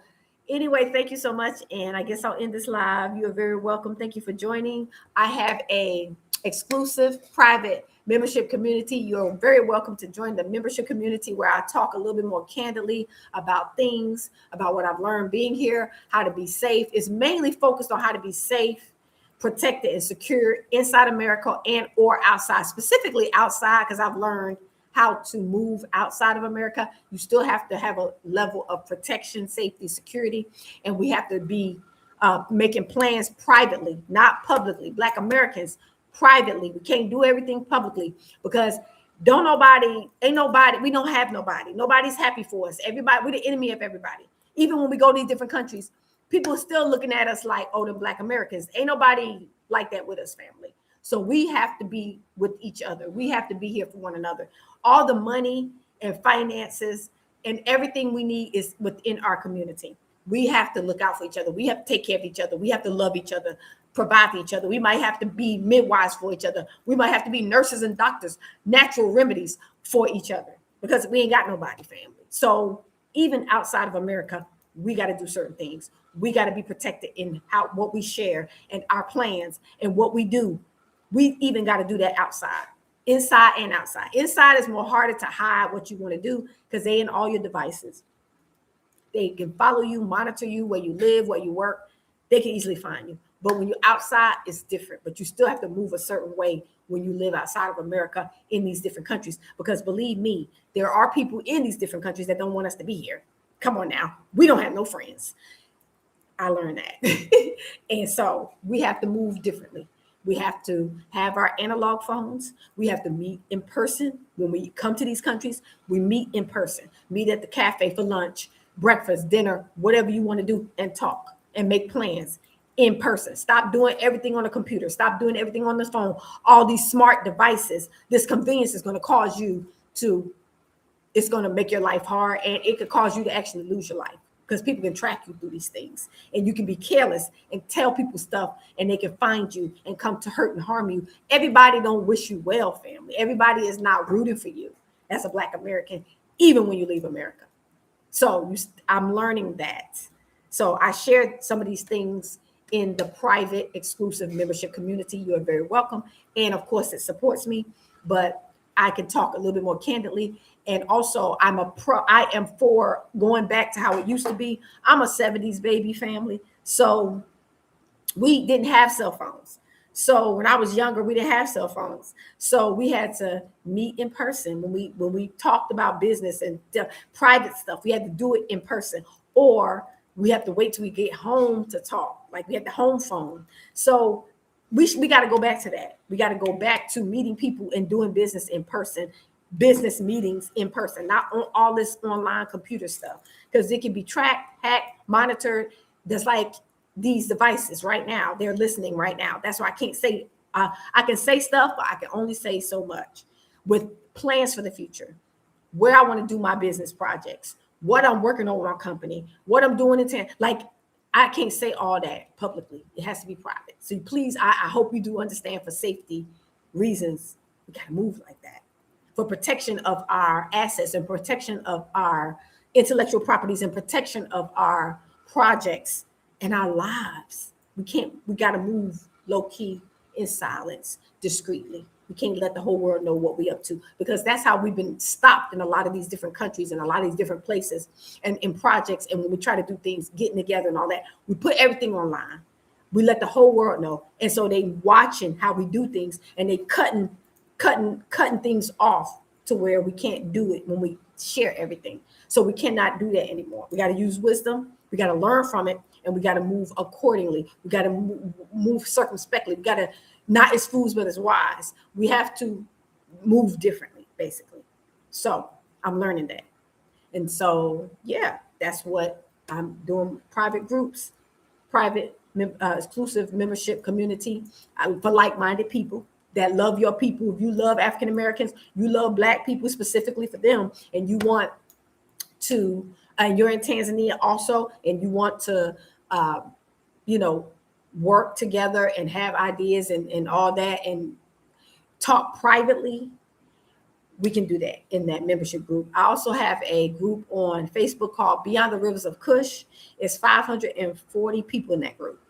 anyway, thank you so much. And I guess I'll end this live. You are very welcome. Thank you for joining. I have a exclusive private membership community. You're very welcome to join the membership community where I talk a little bit more candidly about things, about what I've learned being here, how to be safe. It's mainly focused on how to be safe, protected, and secure inside America and or outside, specifically outside, because I've learned how to move outside of America. You still have to have a level of protection, safety, security, and we have to be making plans privately, not publicly. Black Americans, privately. We can't do everything publicly because we don't have nobody. Nobody's happy for us. Everybody, we're the enemy of everybody. Even when we go to these different countries, people are still looking at us like, oh, the Black Americans. Ain't nobody like that with us, family. So we have to be with each other. We have to be here for one another. All the money and finances and everything we need is within our community. We have to look out for each other. We have to take care of each other. We have to love each other, provide for each other. We might have to be midwives for each other. We might have to be nurses and doctors, natural remedies for each other because we ain't got nobody, family. So even outside of America, we got to do certain things. We got to be protected in what we share and our plans and what we do. We even got to do that outside, inside and outside. Inside is more harder to hide what you want to do because they in all your devices. They can follow you, monitor you, where you live, where you work. They can easily find you. But when you're outside, it's different. But you still have to move a certain way when you live outside of America in these different countries. Because believe me, there are people in these different countries that don't want us to be here. Come on now. We don't have no friends. I learned that. And so we have to move differently. We have to have our analog phones. We have to meet in person. When we come to these countries, we meet in person. Meet at the cafe for lunch, breakfast, dinner, whatever you want to do, and talk and make plans in person. Stop doing everything on a computer. Stop doing everything on the phone. All these smart devices. This convenience is going to cause you to, it's going to make your life hard, and it could cause you to actually lose your life because people can track you through these things, and you can be careless and tell people stuff and they can find you and come to hurt and harm you. Everybody don't wish you well, family. Everybody is not rooting for you as a Black American, even when you leave America. So I'm learning that. So I shared some of these things in the private exclusive membership community. You are very welcome. And of course, it supports me, but I can talk a little bit more candidly. And also I am for going back to how it used to be. I'm a 70s baby, family. So we didn't have cell phones. So when I was younger, we didn't have cell phones. So we had to meet in person when we talked about business and private stuff. We had to do it in person, or we have to wait till we get home to talk. Like we had the home phone. So we got to go back to that. We got to go back to meeting people and doing business in person, business meetings in person, not on all this online computer stuff, because it can be tracked, hacked, monitored. That's like these devices right now. They're listening right now. That's why I can't say, I can say stuff, but I can only say so much with plans for the future, where I want to do my business projects, what I'm working on with our company, what I'm doing in town. Like I can't say all that publicly. It has to be private. So please, I hope you do understand, for safety reasons, we got to move like that, for protection of our assets and protection of our intellectual properties and protection of our projects and our lives. We got to move low key, in silence, discreetly. We can't let the whole world know what we're up to, because that's how we've been stopped in a lot of these different countries and a lot of these different places and in projects. And when we try to do things, getting together and all that, we put everything online. We let the whole world know. And so they watching how we do things, and they cutting things off to where we can't do it when we share everything. So we cannot do that anymore. We got to use wisdom. We got to learn from it, and we got to move accordingly. We got to move circumspectly. We got to, not as fools, but as wise. We have to move differently, basically. So I'm learning that. And so, yeah, that's what I'm doing. Private groups, private exclusive membership community for like-minded people that love your people. If you love African Americans, you love Black people specifically for them, and you want to, and you're in Tanzania also, and you want to, work together and have ideas and all that, and talk privately, we can do that in that membership group. I also have a group on Facebook called Beyond the Rivers of Kush. It's 540 people in that group,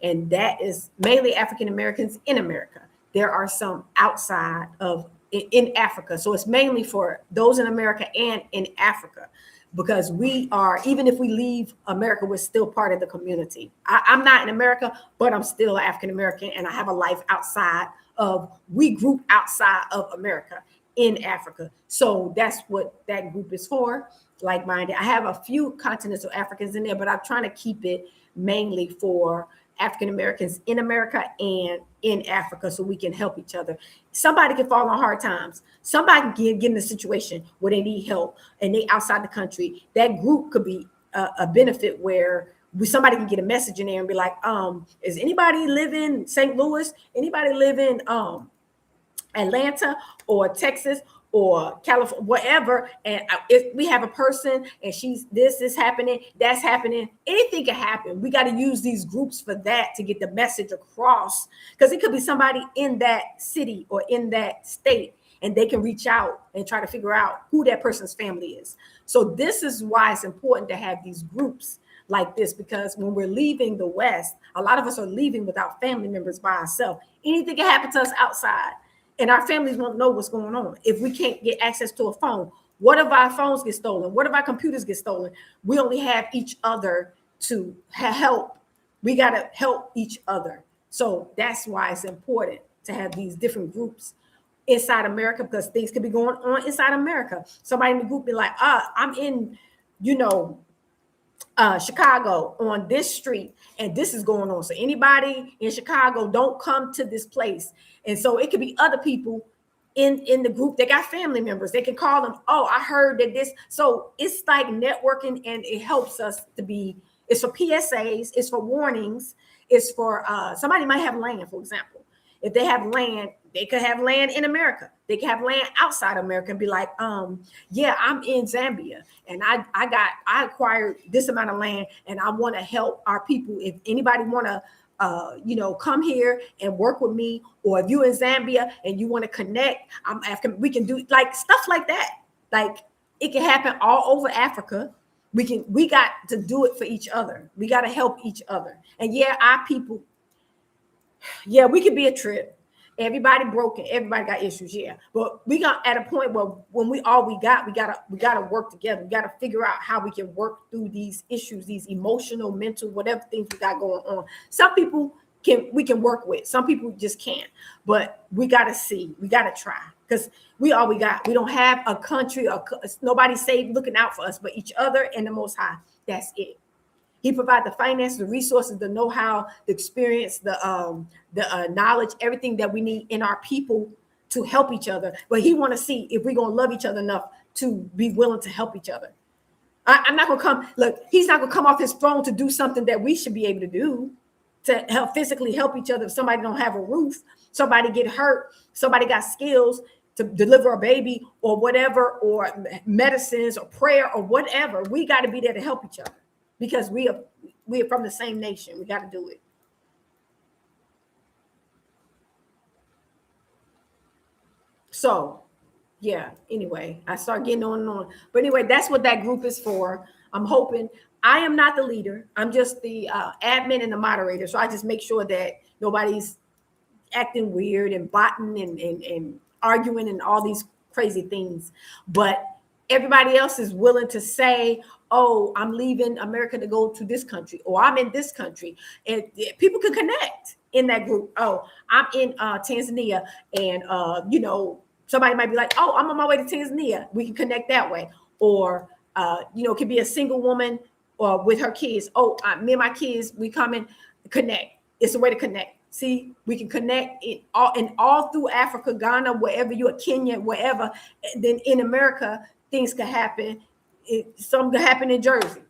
and that is mainly African Americans in America. There are some outside of in Africa, so it's mainly for those in America and in Africa, because we are, even if we leave America, we're still part of the community. I'm not in America, but I'm still African American, and I have a life outside of, we group outside of America in Africa. So that's what that group is for, like-minded. I have a few continental Africans in there, but I'm trying to keep it mainly for African Americans in America and in Africa, so we can help each other. Somebody can fall on hard times. Somebody can get in a situation where they need help and they outside the country. That group could be a benefit where somebody can get a message in there and be like, is anybody live in St. Louis? Anybody live in Atlanta or Texas or California, whatever, and if we have a person and this is happening, that's happening, anything can happen. We got to use these groups for that, to get the message across, because it could be somebody in that city or in that state, and they can reach out and try to figure out who that person's family is. So this is why it's important to have these groups like this, because when we're leaving the West, a lot of us are leaving without family members, by ourselves. Anything can happen to us outside, and our families won't know what's going on if we can't get access to a phone. What if our phones get stolen? What if our computers get stolen? We only have each other to help. We got to help each other. So that's why it's important to have these different groups inside America, because things could be going on inside America. Somebody in the group be like, I'm in, Chicago on this street, and this is going on. So anybody in Chicago, don't come to this place. And so it could be other people in the group. They got family members. They can call them. Oh, I heard that this. So it's like networking, and it helps us to be. It's for PSAs. It's for warnings. It's for somebody might have land, for example. If they have land, they could have land in America. They can have land outside America and be like, yeah, I'm in Zambia, and I acquired this amount of land, and I want to help our people. If anybody want to, come here and work with me, or if you're in Zambia and you want to connect, I'm African. We can do like stuff like that. Like it can happen all over Africa. We got to do it for each other. We got to help each other. And yeah, our people. Yeah, we could be a trip. Everybody broken. Everybody got issues. Yeah, but we got at a point where when we gotta work together. We gotta figure out how we can work through these issues, these emotional, mental, whatever things we got going on. Some people we can work with. Some people just can't. But we gotta see. We gotta try, because we got. We don't have a country or nobody saved looking out for us, but each other and the Most High. That's it. He provides the finances, the resources, the know-how, the experience, the knowledge, everything that we need in our people to help each other. But he want to see if we're going to love each other enough to be willing to help each other. I'm not going to come. Look, he's not going to come off his throne to do something that we should be able to do, to help physically help each other. If somebody don't have a roof, somebody get hurt, somebody got skills to deliver a baby or whatever, or medicines or prayer or whatever, we got to be there to help each other. Because we we're from the same nation. We got to do it. So, yeah, anyway, I start getting on and on. But anyway, that's what that group is for. I'm hoping. I am not the leader. I'm just the admin and the moderator. So I just make sure that nobody's acting weird and botting and arguing and all these crazy things. But everybody else is willing to say, oh, I'm leaving America to go to this country, or I'm in this country. And people can connect in that group. Oh, I'm in Tanzania, and somebody might be like, oh, I'm on my way to Tanzania. We can connect that way. Or it could be a single woman or with her kids. Oh, me and my kids, we come and connect. It's a way to connect. See, we can connect all through Africa, Ghana, wherever you are, Kenya, wherever. And then in America, things can happen. Some can happen in Jersey.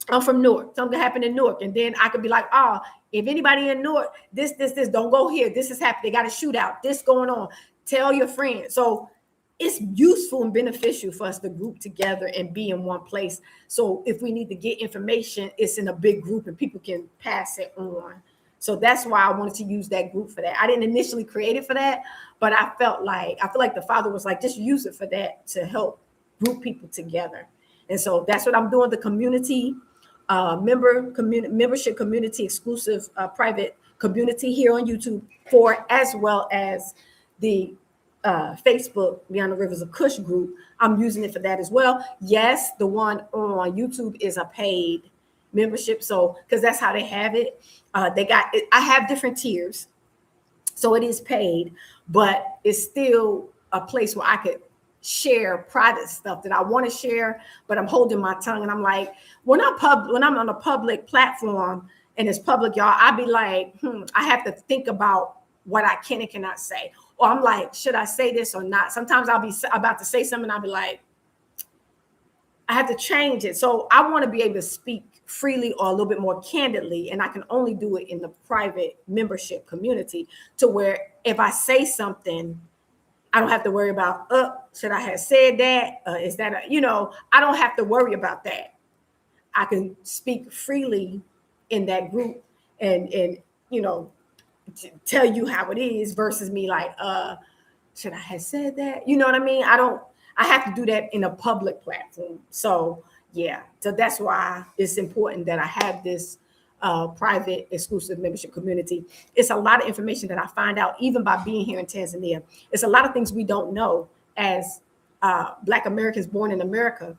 I'm from Newark. Something can happen in Newark. And then I could be like, oh, if anybody in Newark, this, don't go here. This is happening. They got a shootout. This going on. Tell your friends. So it's useful and beneficial for us to group together and be in one place. So if we need to get information, it's in a big group and people can pass it on. So that's why I wanted to use that group for that. I didn't initially create it for that, but I feel like the Father was like, just use it for that, to help group people together. And so that's what I'm doing. The community membership community exclusive private community here on YouTube for, as well as the Facebook Beyond the Rivers of Kush group. I'm using it for that as well. Yes, the one on YouTube is a paid membership, so because that's how they have it. I have different tiers, so it is paid, but it's still a place where I could share private stuff that I want to share, but I'm holding my tongue. And I'm like, when I'm on a public platform and it's public, y'all, I'd be like, I have to think about what I can and cannot say. Or I'm like, should I say this or not? Sometimes I'll be about to say something, I'll be like, I have to change it. So I want to be able to speak freely or a little bit more candidly, and I can only do it in the private membership community, to where if I say something, I don't have to worry about, should I have said that? Is that, I don't have to worry about that. I can speak freely in that group and tell you how it is, versus me like, should I have said that? You know what I mean? I have to do that in a public platform. So yeah, so that's why it's important that I have this private exclusive membership community. It's a lot of information that I find out even by being here in Tanzania. It's a lot of things we don't know as Black Americans born in America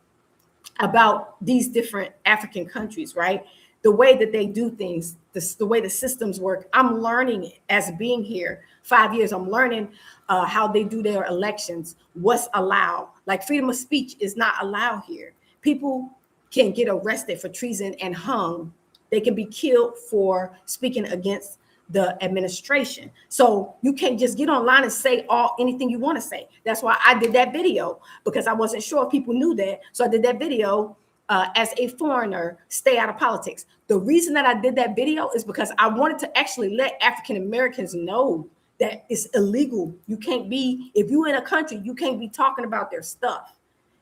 about these different African countries, right? The way that they do things, the way the systems work. I'm learning it as being here 5 years. I'm learning how they do their elections, what's allowed. Like freedom of speech is not allowed here. People can get arrested for treason and hung. They can be killed for speaking against the administration. So you can't just get online and say anything you want to say. That's why I did that video, because I wasn't sure if people knew that. So I did that video as a foreigner, stay out of politics. The reason that I did that video is because I wanted to actually let African Americans know that it's illegal. You can't be, if you're in a country, you can't be talking about their stuff.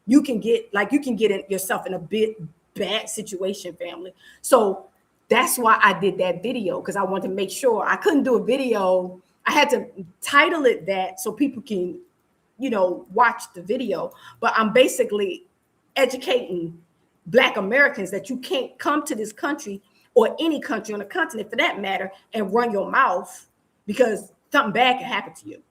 You can get yourself in a bad situation, family. So that's why I did that video, because I wanted to make sure. I couldn't do a video. I had to title it that so people can, watch the video. But I'm basically educating Black Americans that you can't come to this country, or any country on the continent for that matter, and run your mouth, because something bad can happen to you,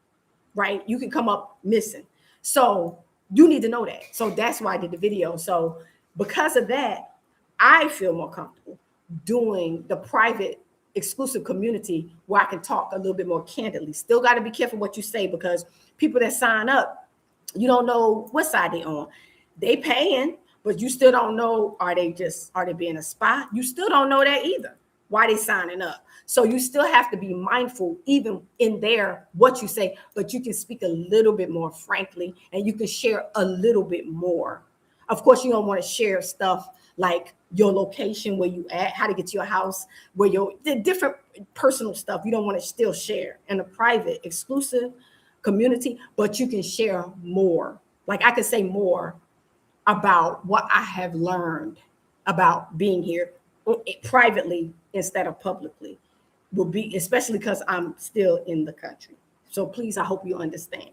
right? You can come up missing. So you need to know that. So that's why I did the video. So because of that, I feel more comfortable doing the private exclusive community where I can talk a little bit more candidly. Still got to be careful what you say, because people that sign up, you don't know what side they're on. They paying, but you still don't know, are they being a spy? You still don't know that either, why they signing up. So you still have to be mindful, even in there, what you say, but you can speak a little bit more frankly, and you can share a little bit more. Of course, you don't want to share stuff like your location, where you at, how to get to your house, the different personal stuff. You don't want to still share in a private, exclusive community, but you can share more. Like I can say more about what I have learned about being here privately instead of publicly will be, especially because I'm still in the country. So please, I hope you understand.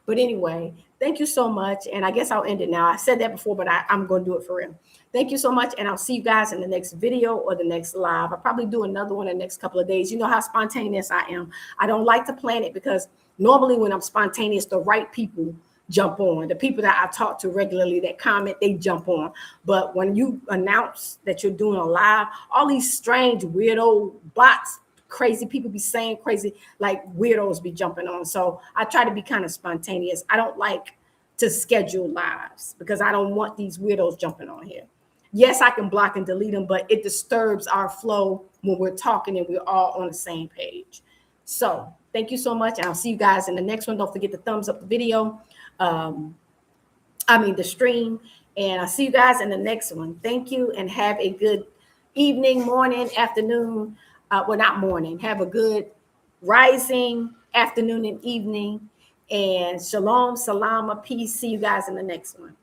But anyway, thank you so much. And I guess I'll end it now. I said that before, but I'm going to do it for real. Thank you so much. And I'll see you guys in the next video or the next live. I'll probably do another one in the next couple of days. You know how spontaneous I am. I don't like to plan it because normally when I'm spontaneous, the right people jump on. The people that I talk to regularly that comment, they jump on. But when you announce that you're doing a live, all these strange weirdo bots, crazy people be saying crazy, like weirdos be jumping on. So I try to be kind of spontaneous. I don't like to schedule lives because I don't want these weirdos jumping on here. Yes, I can block and delete them, but it disturbs our flow when we're talking and we're all on the same page. So thank you so much. And I'll see you guys in the next one. Don't forget to thumbs up the video. The stream. And I'll see you guys in the next one. Thank you and have a good evening, morning, afternoon. Well, not morning. Have a good rising, afternoon, and evening. And shalom, salama, peace. See you guys in the next one.